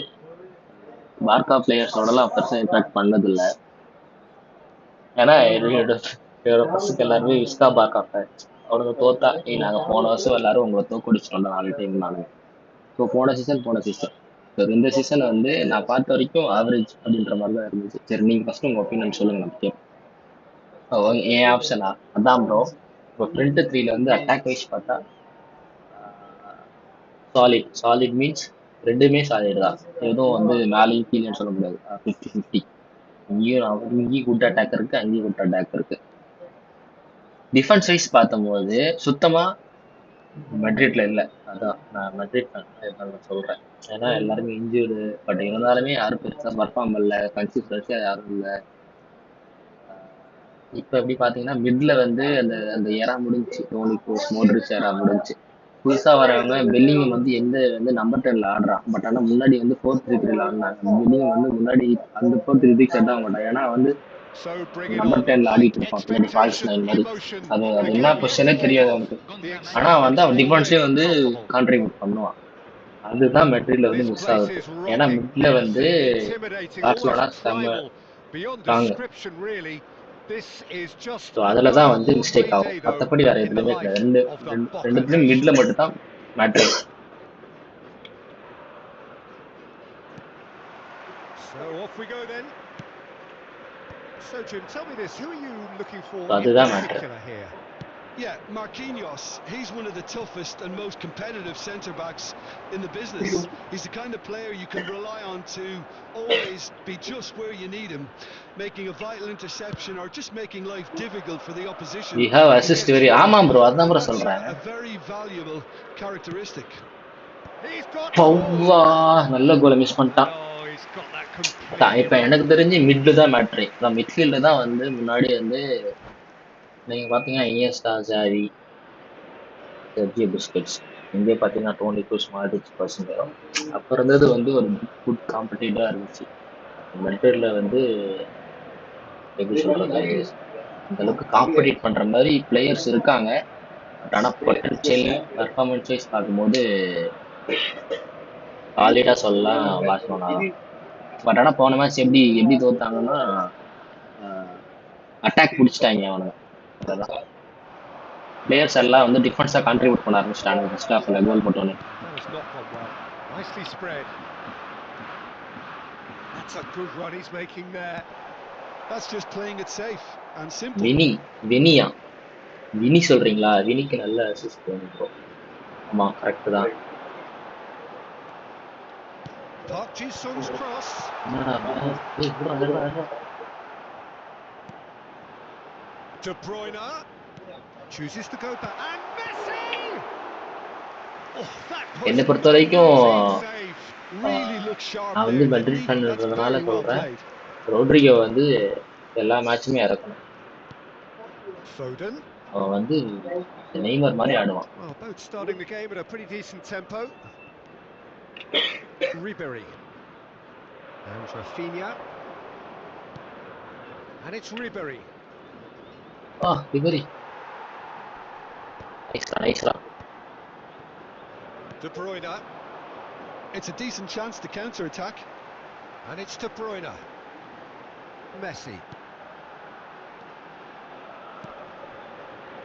பார்க்கா பிளேயர்ஸோடலாம் பெருசாக இன்ட்ராக்ட் பண்ணதில்லை. ஏன்னா என்னோட பசங்க எல்லாருமே விஸ்கா பார்க்கா ஃபேன்ஸ். அவனுங்க தோத்தா நாங்கள் போன வருஷம் எல்லாரும் உங்களை தோக்கடிச்சிட்டோம் 4 டைம் நாங்கள். ஸோ போன சீசன் ஸோ இந்த சீசன் வந்து நான் பார்த்த வரைக்கும் ஆவரேஜ் அப்படின்ற மாதிரி தான் இருந்துச்சு. சரி, நீங்கள் ஃபர்ஸ்ட் உங்கள் ஒப்பீனியன் சொல்லுங்க, நம்ம கேட்போம். என் ஆப்ஷனா அதான் ப்ரோ. இப்போ ஃப்ரண்ட் த்ரீல வந்து அட்டாக் வைஸ் பார்த்தா சாலிட் மீன்ஸ் ரெண்டுமே சாலிட் தான். எதுவும் வந்து மேலேயும் கீழேன்னு சொல்ல முடியாது. 50-50. இங்கேயும் குட் அட்டாக் இருக்கு, அங்கேயும் குட் அட்டாக் இருக்கு. டிஃபென்ஸ் வைஸ் பார்க்கும்போது சுத்தமா மெட்ரிட்ல இல்லை. அதான் நான் மெட்ரிட் நான் சொல்றேன். ஏன்னா எல்லாருமே இன்ஜூர்டு. பட் இருந்தாலுமே யாரும் பெருசா பர்ஃபார்ம் பண்ணல, கன்சிஸ்டன்சியா யாரும் இல்லை. இப்போ எப்படி பார்த்தீங்கன்னா மிட்ல வந்து அந்த அந்த ஏரா முடிஞ்சு, டோனி க்ரூஸ் மோட்ரிச் ஏரா முடிஞ்சு. புதுசா வரவங்க பெல்லிங்கம் வந்து வந்து நம்பர் 10ல ஆடுறான். பட் ஆனால் முன்னாடி வந்து 4-3-3ல ஆடினாங்க. பெல்லிங்கம் வந்து முன்னாடி அந்த 4-3-3 செட் ஆக மாட்டான். ஏன்னா வந்து நம்பர் 10ல ஆடிட்டு இருப்பான் பின்னாடி ஃபால்ஸ் 9 மாதிரி. அது அது என்ன பொசிஷனே தெரியாது அவனுக்கு. ஆனா வந்து அவன் டிஃபென்ஸே வந்து கான்ட்ரிபியூட் பண்ணுவான். அதுதான் மெட்ரிட்ல வந்து மிஸ் ஆகுது. ஏன்னா மிட்ல வந்து பார்சலோனா செம்ம ஸ்ட்ராங். ஸோ அதில் தான் வந்து மிஸ்டேக் ஆகும். மற்றபடி வேற எதுலையுமே கிடையாது. ரெண்டுத்துலையும் மிட்ல மட்டும் தான் மேட்ரு. அதுதான் matter. Yeah, Marquinhos, he's one of the toughest and most competitive centre-backs in the business. He's the kind of player you can rely on to always be just where you need him, making a vital interception or just making life difficult for the opposition. We have assist very ஆமாம் bro, அதான் bro சொல்றேன். A very valuable characteristic. பவ்வா நல்ல கோலை miss பண்ணிட்டான். இப்போ எனக்கு தெரிஞ்சு மிட்ல தான் மேட்ரு. மிட்ஃபீல்டு தான் வந்து முன்னாடி வந்து நீங்கள் பார்த்தீங்கன்னா இனியஸ்டா, ஜாவி, செர்ஜியோ புஸ்கெட்ஸ். இங்கே பார்த்தீங்கன்னா டோனி க்ரூஸ், மாட்ரிச் பசங்க. அப்போ இருந்தது வந்து ஒரு குட் காம்படிட்டிவாக இருந்துச்சு. மெட்ரிட்ல வந்து எப்படி சொல்கிறது, இந்த அளவுக்கு காம்படிட் பண்ணுற மாதிரி பிளேயர்ஸ் இருக்காங்க. பட் ஆனால் பொட்டன்ஷியல் பர்ஃபார்மன்ஸ் வைஸ் பார்க்கும்போது சாலிடாக சொல்லலாம் பார்சலோனா தான். பட் ஆனால் போன மேட்ச் எப்படி தோத்தாங்கன்னா அட்டாக் பிடிச்சிட்டாங்க அவனுங்க. அதான் பிளேயர்ஸ் எல்லாம் வந்து டிஃபென்ஸாக கான்ட்ரிபியூட் பண்ண ஆரம்பிச்சிட்டாங்க. ஃபர்ஸ்ட் ஹாஃப்ல கோல் போட்டோன்னே. வினி சொல்றீங்களா? வினிக்கு நல்ல அசிஸ்ட் ப்ரோ. ஆமா, கரெக்ட் தான். என்னை பொறுத்த வரைக்கும் நான் வந்து மெட்ரிட் ஃபேன்ன்றதுனால சொல்றேன், ரோட்ரிகோ வந்து எல்லா மேட்சுமே இறக்கணும். அவன் வந்து நெய்மர் மாதிரி ஆடுவான். Ribery and Rafinha, and it's Ribery. Ribery. Nice. De Bruyne. It's a decent chance to counter-attack. And it's De Bruyne. Messi.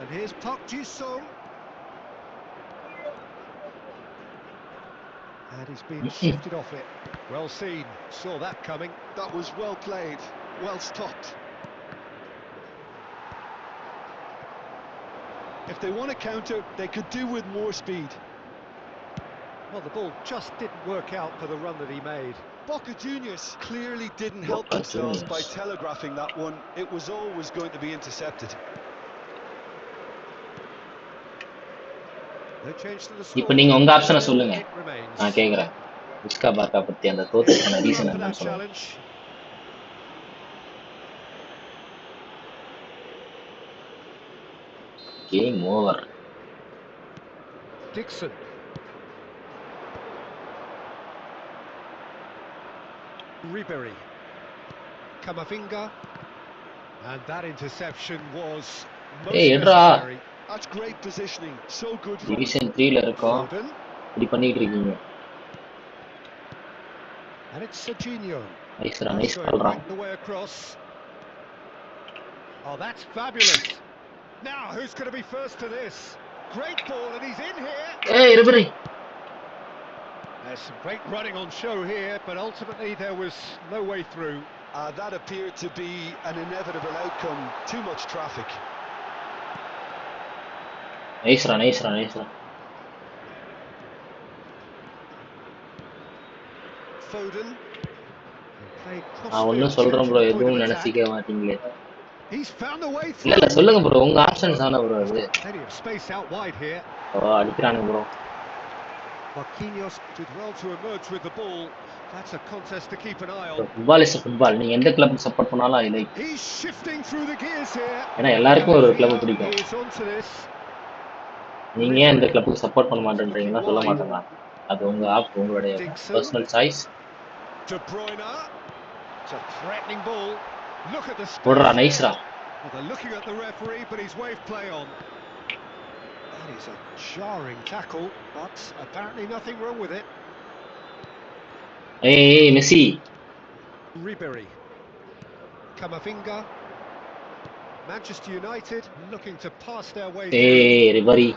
And here's Park Ji-sung. And he's been shifted off it. Well seen. Saw that coming. That was well played. Well stopped. If they want to counter, they could do with more speed. Well, the ball just didn't work out for the run that he made. Boca Juniors clearly didn't help themselves by telegraphing that one. It was always going to be intercepted. இப்போ நீங்க உங்க ஆப்ஷனை சொல்லுங்க, நான் கேக்குறேன். விஸ்கா பார்க்கா பத்தி அந்த தோத்துக்கான reason என்னன்னு சொல்லுங்க. Game over. Dixon. Ribery. Kamavinga. And that interception was most necessary. That's great positioning. So good from Division 3 ல இருக்கோம். Foden. இப்படி பண்ணிட்டு இருக்கீங்க. And it's Serginho. Nice That's going ball. right the way across. Oh, that's fabulous. Now, who's going to be first to this? Great ball, and he's in here. Hey, Ribery. There's some great running on show here, but ultimately there was no way through. That appeared to be an inevitable outcome. Too much traffic. Nice run. Foden. ஒன்னும் சொல்றேன் bro, எதுவும் நினைச்சிக்க மாட்டீங்களே. He's found a way through. இல்ல சொல்லுங்க bro, உங்க options தான bro அது. Plenty of space out wide here. அடிக்குறானே bro. Marquinhos did well to emerge with the ball. That's a contest to keep an eye on. Football is football. நீங்க எந்த club support பண்ணாலும் I like. He's shifting through the gears here. ஏன்னா எல்லாருக்கும் ஒரு club பிடிக்கும். He's onto this. நீங்க ஏன் இந்த கிளப்புக்கு சப்போர்ட் பண்ண மாட்டேன்றீங்கன்னா சொல்ல மாட்டேங்க. அது உங்க ஆப், உங்களுடைய personal choice. De Bruyne. It's a threatening ball. Look at the speed. போடுறா, நைஸ்ரா. Well, they're looking at the referee, but he's waved play on. That is a jarring tackle, but apparently nothing wrong with it. Hey, Messi. Ribery. Kamavinga. Manchester United looking to pass their way through. Hey, Ribery.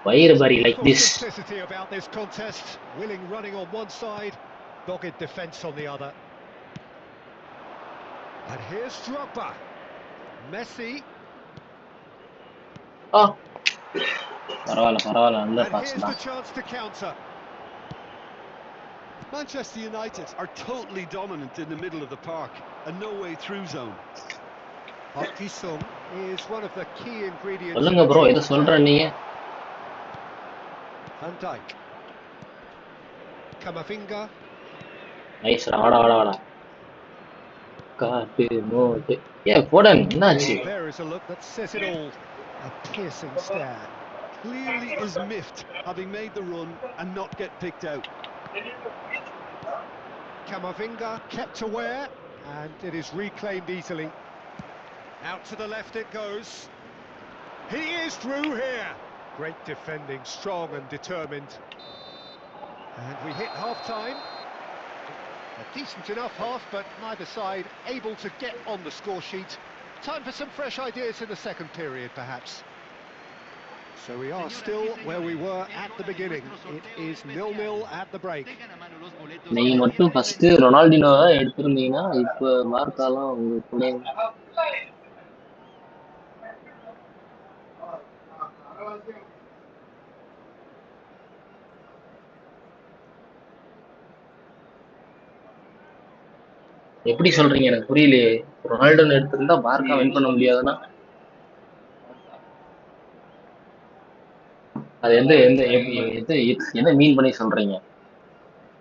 Why Ribery like this? Simplicity about this contest. Willing running on one side, dogged defence on the other. And here's Drogba. Messi. Oh. Paravala, under And pass here's da. the chance to counter. Manchester United are totally dominant in the middle of the park, a no-way through zone. Kisung is one of the key ingredients. சொல்லுங்க bro, இத சொல்றேன் நீங்க. Van Dijk. Kamavinga. நைஸ்ரா, வாடா. காட்டு மோட்டு. Foden, என்னாச்சு? There is a look that says it all. A piercing stare. Clearly is miffed, having made the run and not get picked out. Kamavinga kept aware, and it is reclaimed easily. Out to the left it goes. He is through here. Great defending, strong and determined. And we hit half-time. A decent enough half, but neither side able to get on the score sheet. Time for some fresh ideas in the second period, perhaps. So we are still where we were at the beginning. It is 0-0 at the break. நீங்க மட்டும் first Ronaldinho எடுத்துருந்தீங்கன்னா இப்ப மார்க்காலாம் உங்க கூட எப்படி சொல்றீங்க? எனக்கு புரியலையே. Ronaldo எடுத்திருந்தா பார்க்கா வின் பண்ண முடியாதுன்னா அது என்ன மீன் பண்ணி சொல்றீங்க?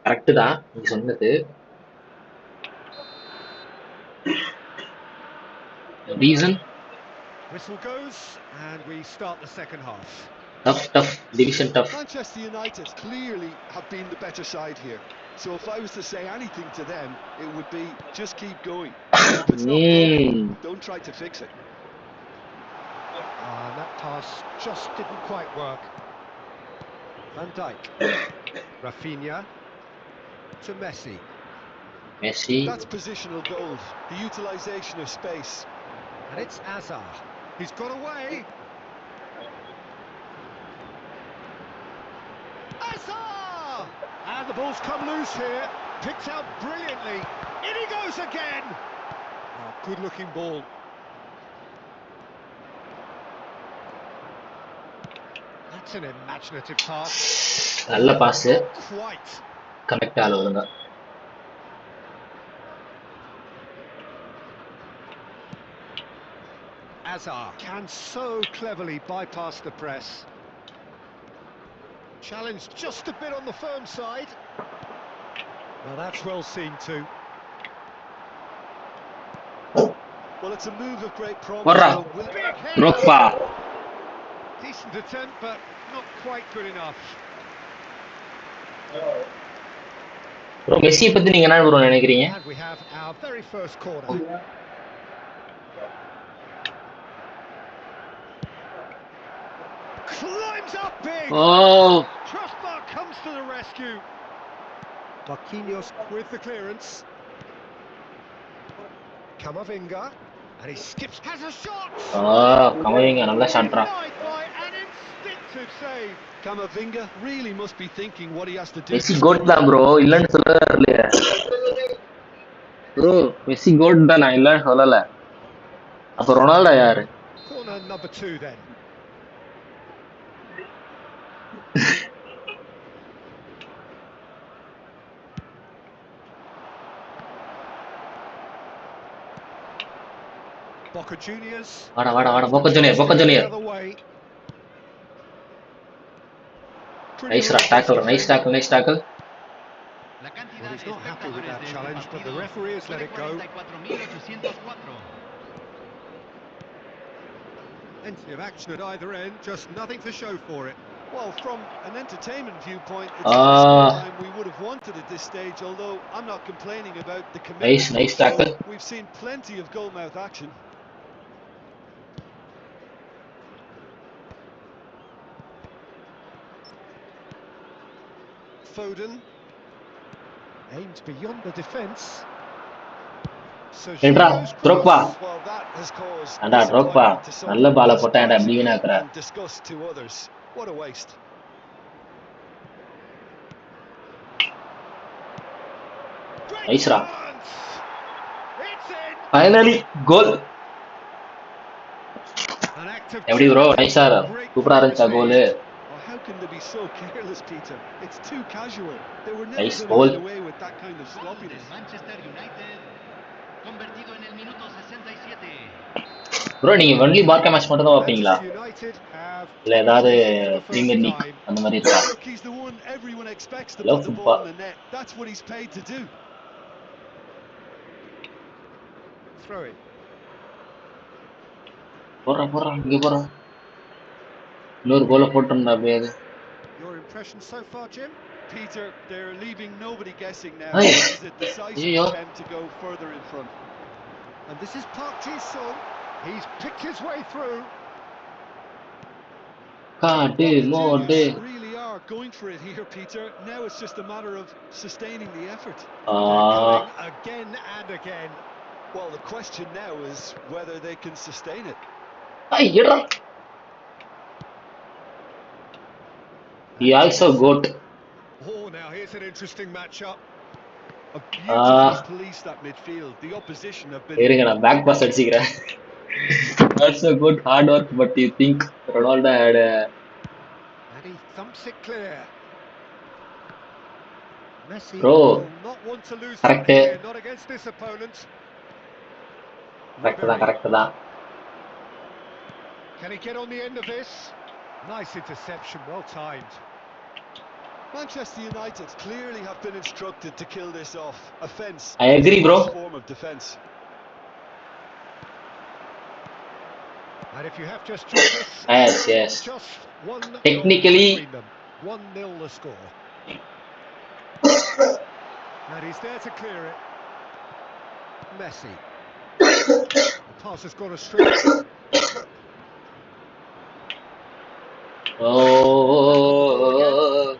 கரெக்ட் தான் நீங்க சொன்னது. Reason? Whistle goes and we start the second half. Tough, division tough. Manchester United clearly have been the better side here. So if I was to say anything to them, it would be just keep going. If it's not broken, don't try to fix it. That pass just didn't quite work. Van Dijk. Rafinha to Messi. That's positional gold, the utilisation of space. And it's Hazard. He's got away. Hazard! And the ball's come loose here. Picked out brilliantly. In he goes again. Oh, good-looking ball. That's an imaginative pass. நல்ல pass. Quite. Connect ஆகுதுங்க. Hazard can so cleverly bypass the press. Challenged just a bit on the firm side. Well, that's well seen too. Well, it's a move of great promise. Drogba. Decent attempt, but not quite good enough. Bro மெஸ்ஸியை பத்தி நீங்க என்ன bro நினைக்கிறீங்க? And we have our very first corner. Climbs up big. Oh, Crossbar comes to the rescue. Marquinhos with the clearance. Camavinga, and he skips, has a shot. Camavinga நல்ல ஷாட்ரா. An instinctive save. Camavinga really must be thinking what he has to do. Messi goat தான் bro, இல்லன்னு சொல்லல. Bro Messi goat தான், நான் இல்லன்னு சொல்லல. அப்ப Ronaldo யாரு? Corner number 2 then. Boca Juniors. வாடா Boca Junior. Nice tackle. Well, he's not happy with that challenge, but the referee has let it go. Plenty of action at either end, just nothing to show for it. Well, from an entertainment viewpoint, it's the scoreline we would have wanted at this stage, although I'm not complaining about the commitment. Nice tackle. We've seen plenty of goalmouth action. Foden aims beyond the defence. Drogba. Well, that has caused Anda Drogba நல்ல பால போட்டான்டா அப்படி வீணாக்குற. disgust to others. What a waste. Nice ra. Finally goal. எப்படி bro நைஸா சூப்பரா இருந்துச்சா கோல்? How can they be so careless, Peter? It's too casual. They were never Nice going goal. to get away with that kind of sloppiness. Manchester United convertido en el minuto 67. Bro நீங்க only பார்க்க match மட்டும் தான் பாப்பீங்களா? இல்ல ஏதாவது premier league அந்த மாதிரி இருக்கா? Look, he's the one everyone expects to Love put the football. ball in the net. That's what he's paid to do. Throw it. போறா இங்க போறா. இன்னொரு கோல போட்டுறா அப்படியே. Your impression so far, Jim? Peter, they're leaving nobody guessing now. Hey. This is a decisive attempt to go further in front. And this is Park Ji-sung. He's picked his way through. காட்டு mode. Really are going for it here, Peter. Now it's just a matter of sustaining the effort. Coming again and again. Well, the question now is whether they can sustain it. Ayya. He also got. Oh, now here's an interesting matchup. A beautifully policed that midfield. The opposition have been. இருங்க நான் back pass அடிச்சிக்கிறேன். That's a good hard work, but you think Ronaldo had a. And he thumps it clear. Messi Bro, will not want to lose one here, not against this opponent. Correct தான். Can he get on the end of this? Nice interception, well timed. Manchester United clearly have been instructed to kill this off. Offence. I agree, bro. Form of defence. And if you have just joined us, Yes. just one Technically, 1-0 the score. And he's there to clear it. Messi. The pass has gone astray. Oh.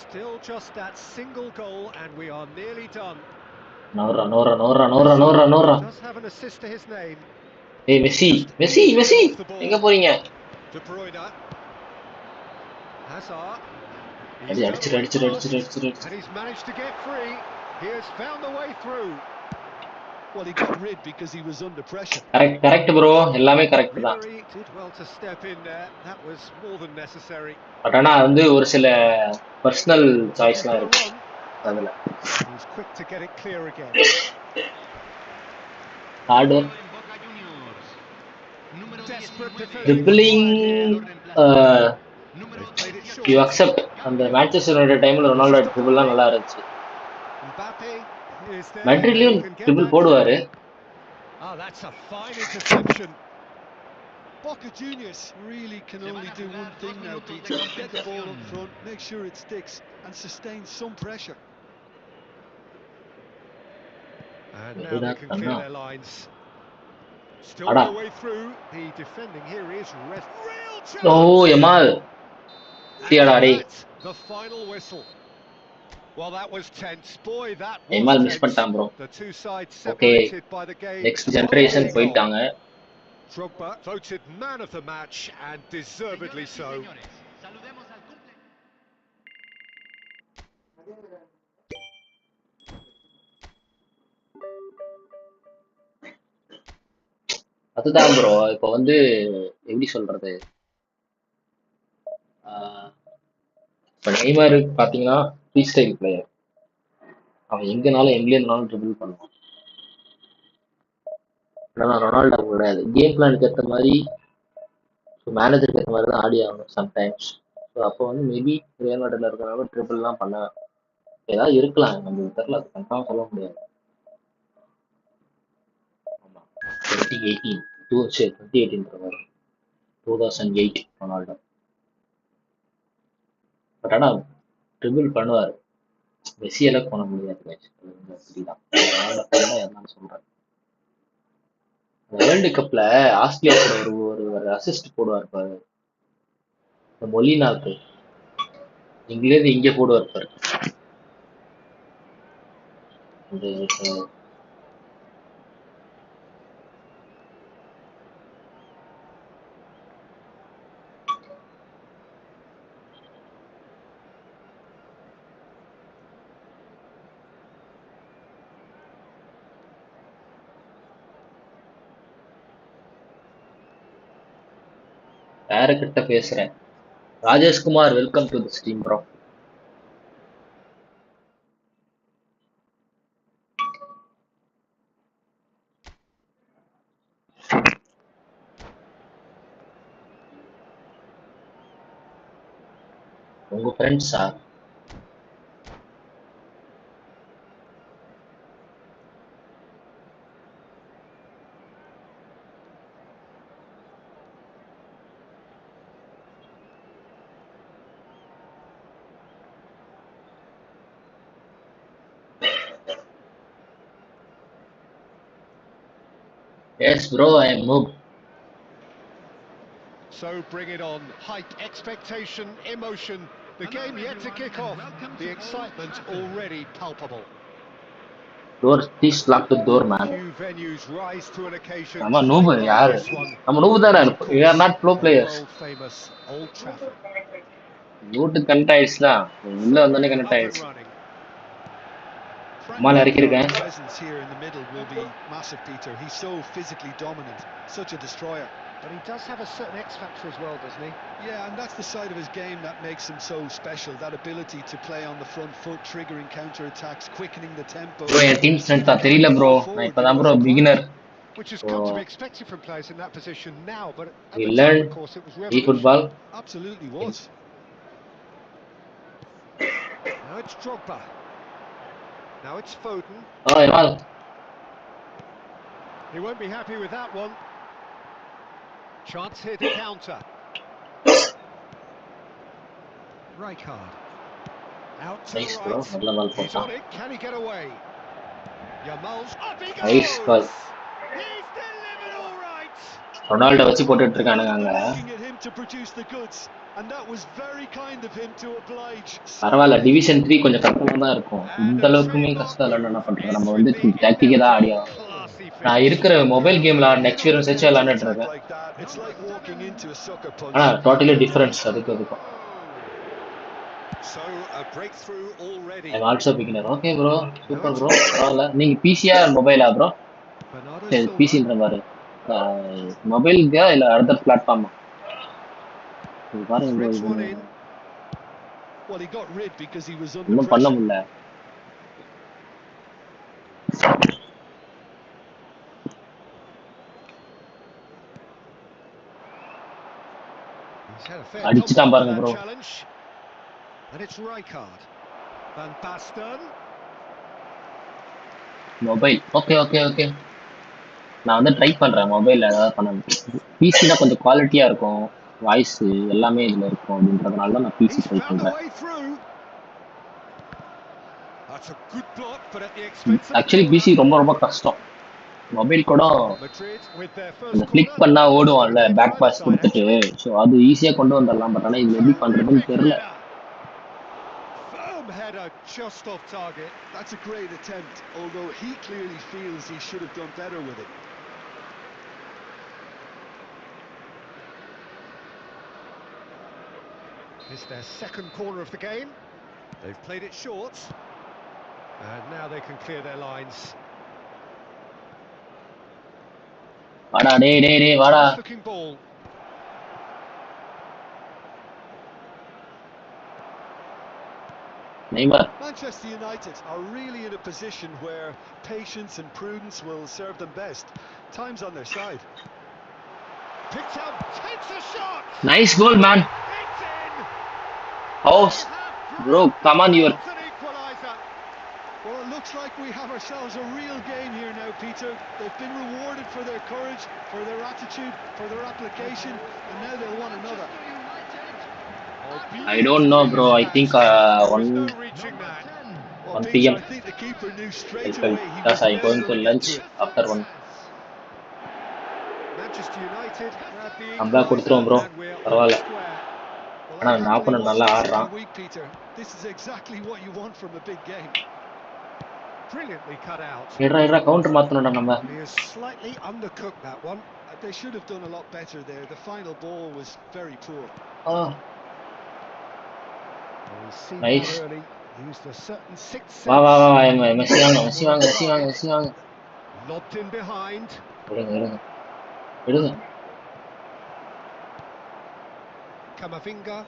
Still just that single goal, and we are nearly done. Nora. Does have an assist to his name. Hey Messi. எங்க போறீங்க? De Bruyne. Hazard. அடிச்சிரு. And he's managed to get free. He has found the way through. Well, he got rid because he was under pressure. Correct bro. எல்லாமே correct தான். Ribery did well to step in there. That was more than necessary. But ஆனா வந்து ஒரு சில personal சாய்ஸ்லாம் இருக்கு அதுல. He's quick to get it clear again. Hard work. Desperate defense. Dribbling you accept. அந்த Manchester United டைம்ல Ronaldo ட்ரிபிள்லாம் நல்லா இருந்துச்சு. Mbappe is there. மேட்ரிட்லயும் ட்ரிபிள் போடுவாரு. Oh, that's a fine interception. Boca Juniors really can only do one thing now, Peter. Get the ball up front, make sure it sticks, and sustain some pressure. And now they can clear their lines. Still no way through. The defending here is real chance. Oh, Yamal. The final whistle. Well, that was tense. Boy, that was Yamal miss tense. பண்ணிட்டான் bro. The two sides Okay. separated by the game. Next generation போயிட்டாங்க. Drogba voted man of the match and deservedly so. அதுதான் bro இப்போ வந்து எப்படி சொல்றது இப்போ Neymar பார்த்தீங்கன்னா free style player அவன் எங்கனாலும் எங்கே இருந்தாலும் ட்ரிபிள் பண்ணுவான் ஆனால் ரொனால்டோ கிடையாது கேம் பிளானுக்கு ஏற்ற மாதிரி மேனேஜருக்கு ஏற்ற மாதிரி தான் ஆடி ஆகணும் சம்டைம்ஸ் ஸோ அப்போ வந்து மேபி ரியல் மேட்ரில் இருக்கிறனால ட்ரிபிள்லாம் பண்ண ஏதாவது இருக்கலாம் நம்மளுக்கு தெரியல அது கன்ஃபார்ம் சொல்ல முடியாது ஆமாம் 2018 2008 ரொனால்டோ பட் ஆனால் ட்ரிபிள் பண்ணுவார் மெஸ்ஸியெல்லாம் பண்ண முடியாது அப்படிதான் நான் சொல்றேன் வேர்ல்டு கப்ல ஆஸ்திரேலியா கூட ஒரு அசிஸ்ட் போடுவார் பாரு இந்த மொலினாக்கு இங்கிலேருந்து இங்கே போடுவார் பாரு இந்த யாருக்கிட்ட பேசுறேன் Rajeshkumar welcome to the stream bro உங்க ஃப்ரெண்ட்ஸா Yes, bro, I am Noob. So bring it on. Hype, expectation, emotion. The game yet to kick off. The excitement already palpable. Door, please lock the door, man. Few venues rise to an occasion. I'm a noob, yaar. I'm a noob there. We are not pro players. World famous Old Trafford. Note connect ஆயிடுச்சுல. உள்ள வந்தனே connect ஆயிடுச்சு. மால இறக்கிருக்கேன். Presence here in the middle will be massive, Peter. He's so physically dominant, such a destroyer. But he does have a certain X factor as well, doesn't he? Yeah, and that's the side of his game that makes him so special. That ability to play on the front foot, triggering counter attacks, quickening the tempo. Bro, your team strength தெரியல bro. நான் இப்பதான் bro beginner. Which has come to be expected from players in that position now, but at we the learn time, of course, it was revolutionary. Efootball. Absolutely was. Now it's Drogba. Now it's Foden. Oh, Yamal. He won't be happy with that one. Chance here to counter. Rijkaard. Out to Nice, the bro. right. He's on it. Can he get away? Yamal's up he goes. Nice ball. He's delivered all right. Ronaldo வச்சு போட்டுட்டு இருக்கானுங்க அங்க. பரவாயில்ல division 3 கொஞ்சம் கஷ்டமா தான் இருக்கும். இந்த அளவுக்குமே கஷ்டம் இல்லைன்னு என்ன பண்றது நம்ம வந்து டாக்டிக்கே தான் ஆடி ஆகணும். நான் இருக்கிற மொபைல் கேம்ல எக்ஸ்பீரியன்ஸ் வச்சு விளையாண்டுட்டு இருக்கேன். ஆனா டோட்டலி டிஃபரன்ஸ் அதுக்கு அதுக்கும். I'm also beginner. Okay bro, super bro. பரவாயில்ல. நீங்க பிசியா மொபைலா bro? சரி பிசின்ற பாரு. மொபைல் இல்ல இல்ல அதர் பிளாட்ஃபார்மா? இது பாருங்க இன்னும் பண்ண முடியல. அடிச்சுட்டான் பாருங்க bro. Mobile okay okay okay நான் வந்து ட்ரை பண்றேன் மொபைல்ல ஏதாவது பண்ண. பிசினா கொஞ்சம் குவாலிட்டியா இருக்கும், வாய்ஸ் எல்லாமே இதுல இருக்கும் அப்படின்றதுனால தான் நான் busy He's try found a பண்றேன். way through. That's a good block, but at the expense of a actually corner. Busy ரொம்ப ரொம்ப கஷ்டம். மொபைல் கூட Madrid with their அந்த first கிளிக் corner. பண்ணா ஓடுவான்ல They've back either pass side கொடுத்துட்டு, actually. So அது ஈஸியா கொண்டு வந்துடலாம். பட் ஆனா இது எப்படி பண்றதுன்னு Terrific தெரியல. header. Firm header just off target. That's a great attempt, although he clearly feels he should have done better with it. It's their second corner of the game. They've played it short. And now they can clear their lines. வாடா டேய் வாடா. Nice looking ball. Neymar. Manchester United are really in a position where patience and prudence will serve them best. Time's on their side. Picked up, takes a shot. Nice goal, man. It's in. Oh, bro, come on, you're. An equaliser. Well, it looks like we have ourselves a real game here now, Peter. They've been rewarded for their courage, for their attitude, for their application, and now they'll want another. I don't know, bro. I think There is 1 no reaching that. Well, 1 Peter, p.m. I think the keeper knew straight Because away he was I'm never going to going to get lunch to it. after 1. Manchester United grab the நம்மளா கொடுத்துருவோம் bro, equaliser and we're on பரவாயில்ல. square. Well, ஆனா unhappily, நாப்பன it நல்லா wasn't ஆடுறான். easily weak, Peter. This is exactly what you want from a big game. Brilliantly cut out. ஏடா counter மாத்தணும்டா நம்ம. He has slightly undercooked that one. They should have done a lot better there. The final ball was very poor. He's seen Nice. that early. Used a certain sixth வா sense. Messi வாங்க. Lobbed in behind. எடுங்க. Camavinga.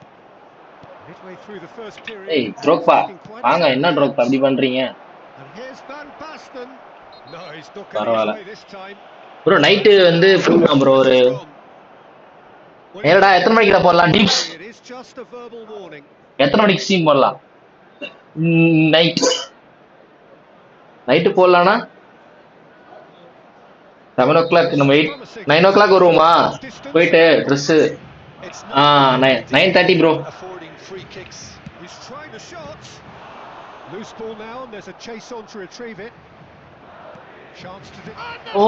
Midway through the first period. ஏய் ட்ரோக்பா looking quite வாங்க, ahead என்ன there. ட்ரோக்பா அப்படி பண்றீங்க? And here's Van Basten. No, he's not going பரவாயில்ல. his way this time. Bro night வந்து ப்ரோகிராம் ப்ரோ ஒரு ஏடா எத்தனை மணிக்கு போடலாம் டீப்ஸ்? It is just a verbal warning. எத்தனை மணிக்கு ஸ்ட்ரீம் போடலாம்? நைட்டு போடலாம்னா 7 o'clock நம்ம 9 o'clock வருவோமா? போயிட்டு dress 9:30 bro. He's trying the shot. Loose ball now and there's a chase on to retrieve it. Chance to ஓ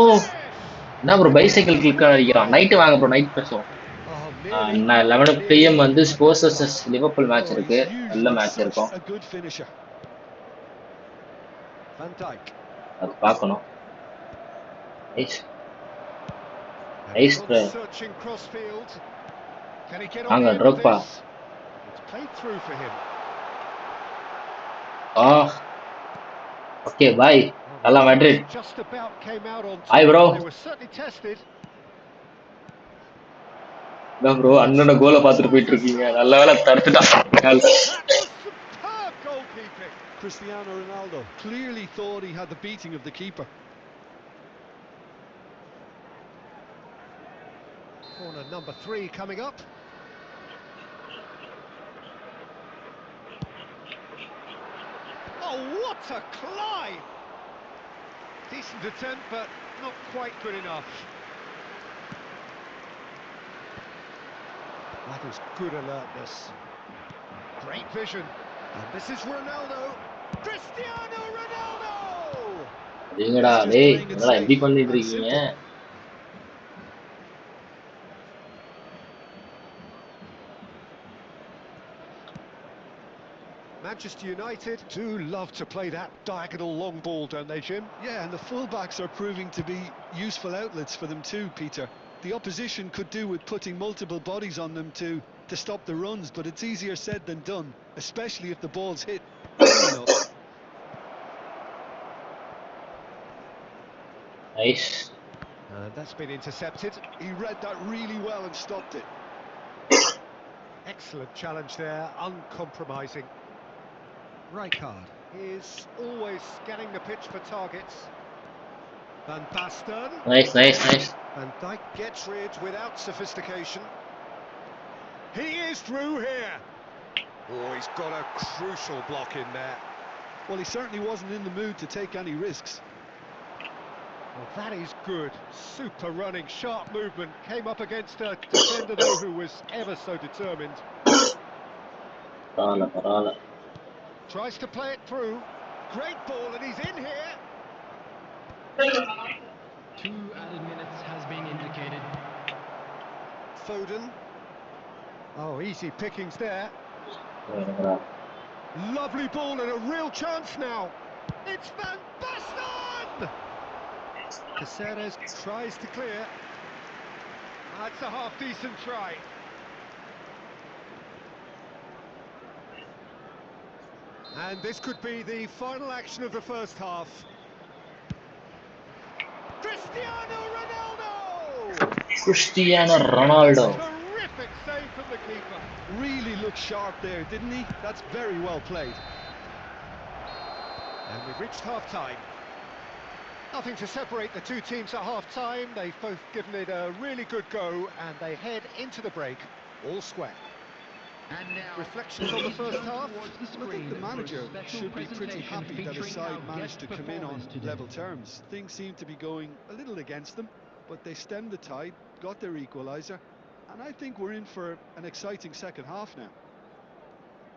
என்ன ப்ரோ பைசைக்கிள் கிளிக் அடிக்கிறான். Night வாங்க bro, night பேசுவோம். 11 PM வந்து ஸ்போர்ட்ஸ் vs லிவர்பூல் மேட்ச் இருக்கு. நல்ல match இருக்கும். Van Dijk. அது பார்க்கணும். Nice bro. Searching crossfield. Can he get on வாங்க the end of ட்ரோக்பா. this? It's played through for him. Okay bye. நல்லா Madrid. Just about came out on top. Hi bro. They were certainly tested. Bro அண்ணன கோலை பார்த்துட்டு போயிட்டு இருக்கீங்க. நல்ல வேளை தடுத்துட்டான். That was superb goalkeeping. Cristiano Ronaldo clearly thought he had the beating of the keeper. Corner number 3 coming up. Oh, what a climb! Decent attempt, but not quite good enough. That is good alertness. Great vision. And this is Ronaldo. Cristiano Ronaldo! எங்கடா டேய், என்னடா இப்படி பண்ணிட்டு இருக்கீங்க? Manchester United do love to play that diagonal long ball, don't they, Jim? Yeah, and the fullbacks are proving to be useful outlets for them too, Peter. The opposition could do with putting multiple bodies on them to stop the runs, but it's easier said than done, especially if the ball's hit hard enough. Nice. And that's been intercepted. He read that really well and stopped it. Excellent challenge there, uncompromising. Rijkaard is always scanning the pitch for targets. Van Basten. Nice. Van Dijk gets rid without sophistication. He is through here. Oh, he's got a crucial block in there. Well, he certainly wasn't in the mood to take any risks. Well, that is good. Super running, sharp movement. Came up against a defender, though, who was ever so determined. Tries to play it through. Great ball, and he's in here. 2 added minutes has been indicated. Foden. Oh, easy pickings there. Lovely ball and a real chance now. It's Van Basten! Caceres tries to clear. That's a half-decent try. And this could be the final action of the first half. Cristiano Ronaldo. Terrific save from the keeper. Really looked sharp there, didn't he? That's very well played. And we've reached half-time. Nothing to separate the two teams at half-time. They've both given it a really good go, and they head into the break all square. And now, reflections on the first half. Well, I think the manager should be pretty happy that his side managed to come in on level terms. Things seem to be going a little against them, but they stemmed the tide, got their equaliser, and I think we're in for an exciting second half now.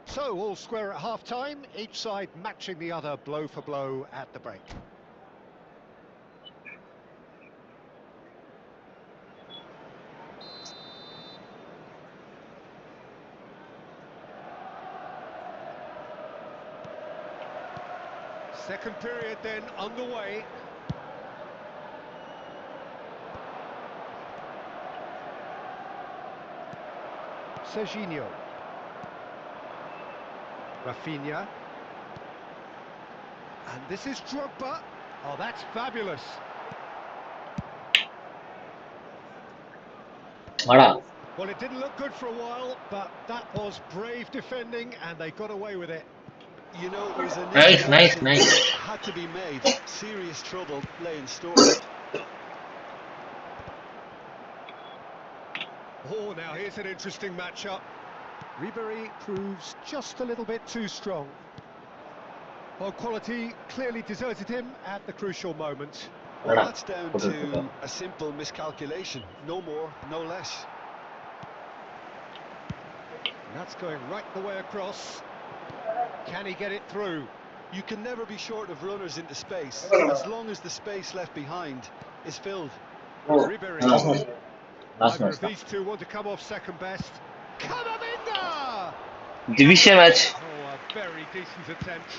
So, all square at half-time, each side matching the other blow for blow at the break. Second period then underway. Serginho. Rafinha. And this is Drogba. Oh, that's fabulous. Voilà. Well, it didn't look good for a while, but that was brave defending, and they got away with it. You know, it was an Nice. had to be made. Serious trouble lay in store. Oh, now here's an interesting matchup. Ribery proves just a little bit too strong. Well, quality clearly deserted him at the crucial moment. Well, that's down to a simple miscalculation. No more, no less. And that's going right the way across. Can he get it through? You can never be short of runners into space, as long as the space left behind is filled. Ribery. Last Neither match. of these two want to come off second best. Kadhalan! Division match. Oh, a very decent attempt.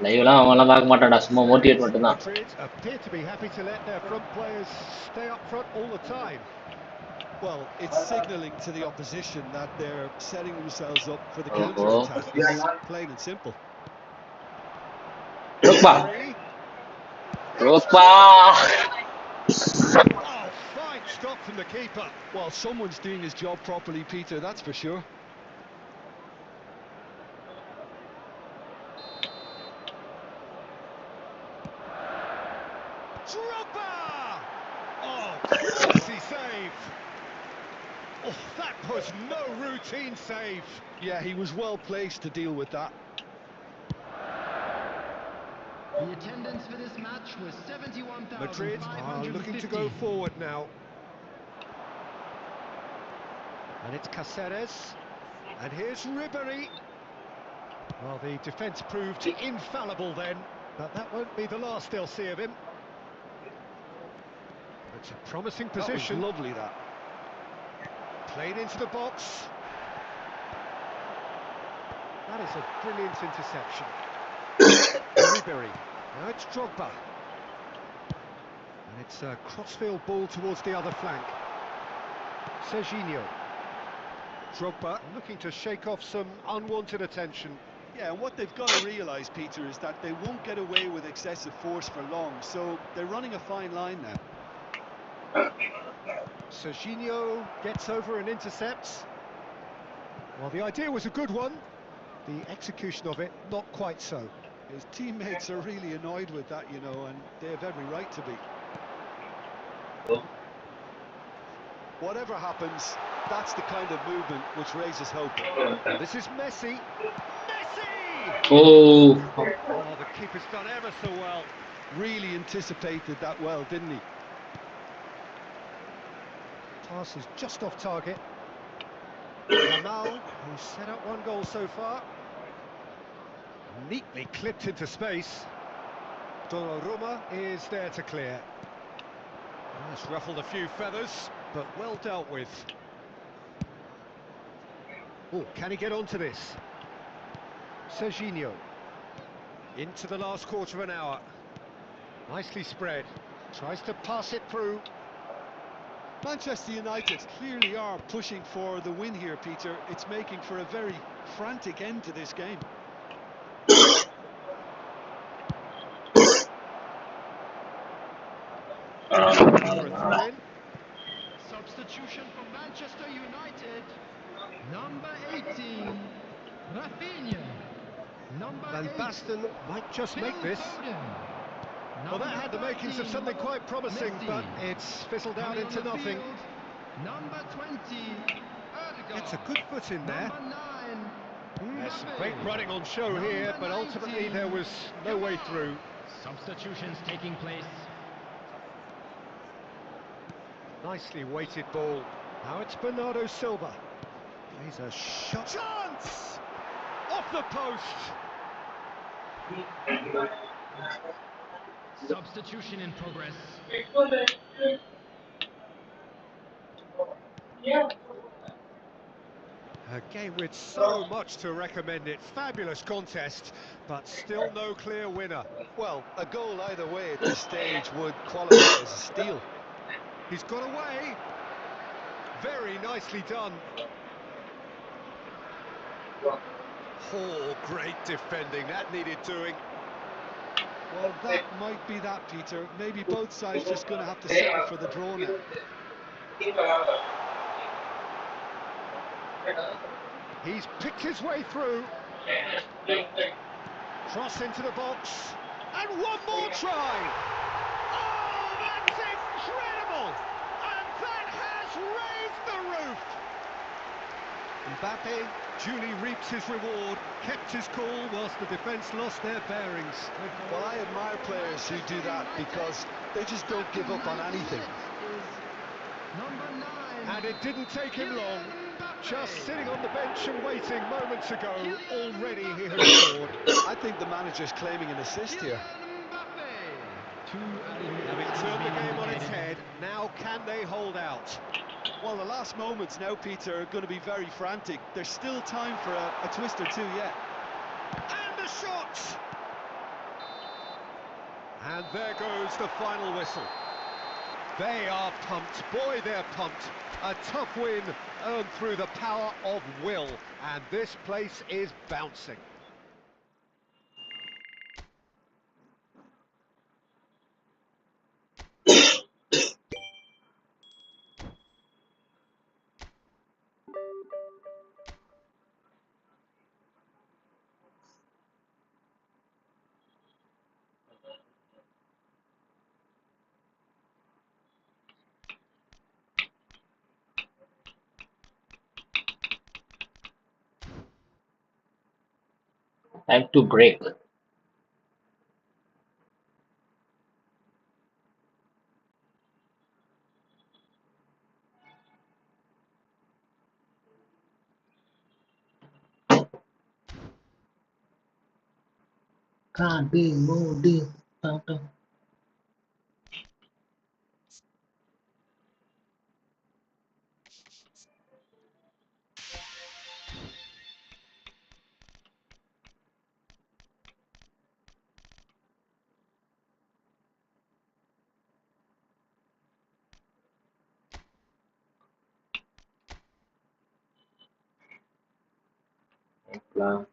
லைவ்லாம் அவங்கலாம் பார்க்க மாட்டாடா சும்மா motivate மட்டும்தான். Madrid appear to be happy to let their front players stay up front all the time. Well, it's signalling to the opposition that they're setting themselves up for the counter-attack. It's plain and simple. Drogba. Oh, fine stop from the keeper. Well, someone's doing his job properly, Peter, that's for sure. Drogba! Oh, classy save. Oh, that was no routine save. Yeah, he was well placed to deal with that. The attendance for this match was 71,550. Madrid are looking to go forward now. And it's Caceres. And here's Ribery. Well, the defence proved infallible then, but that won't be the last they'll see of him. It's a promising position. That was lovely, that. Played into the box. That is a brilliant interception. Ribery. Now it's Drogba. And it's a crossfield ball towards the other flank. Serginho. Drogba looking to shake off some unwanted attention. Yeah, and what they've got to realise, Peter, is that they won't get away with excessive force for long, so they're running a fine line now. Serginho gets over and intercepts. Well, the idea was a good one. The execution of it, not quite so. His teammates are really annoyed with that, you know, and they have every right to be. Whatever happens, that's the kind of movement which raises hope. This is Messi. Messi! Oh. Oh, the keeper's done ever so well. Really anticipated that well, didn't he? Pass is just off target. Yamal, who's set up one goal so far. Neatly clipped into space. Donnarumma is there to clear. That's ruffled a few feathers, but well dealt with. Oh, can he get onto this? Serginho. Into the last quarter of an hour. Nicely spread. Tries to pass it through. Manchester United clearly are pushing for the win here, Peter. It's making for a very frantic end to this game. For a throw-in. Substitution for Manchester United. Number 18, Rafinha. Number Van 8, Basten might just make Phil this. Foden. Well, that Number had the makings of 13, something quite promising, Messi. but it's fizzled out Coming on into the nothing. field, number 20, Erdegaard. Gets a good foot in there. Number 9, There's some Mbappe. great running on show here, Number but ultimately 19, there was no way Kadhalan. through. Substitutions taking place. Nicely weighted ball. Now it's Bernardo Silva. Plays a shot. Chance! Off the post! Substitution in progress. A game with so much to recommend it. Fabulous contest, but still no clear winner. Well, a goal either way at this stage would qualify as a steal. He's got away. Very nicely done. Oh, great defending. That needed doing. Well, that might be that, Peter. Maybe both sides just going to have to settle for the draw now. He's picked his way through. Cross into the box. And one more try. Oh, that's incredible. And that has raised the roof. Mbappe duly reaps his reward, kept his cool whilst the defence lost their bearings. Well, I admire players who do that because they just don't give up on anything. Number 9. And it didn't take him long. Just sitting on the bench and waiting moments ago, already he has scored. I think the manager's claiming an assist here. Having turned the game on its head, now can they hold out? Well, the last moments now, Peter, are going to be very frantic. There's still time for a twist or two yet. And a shot! And there goes the final whistle. They are pumped. Boy, they're pumped. A tough win earned through the power of will. And this place is bouncing. Time to break. Can't be moody. Plan.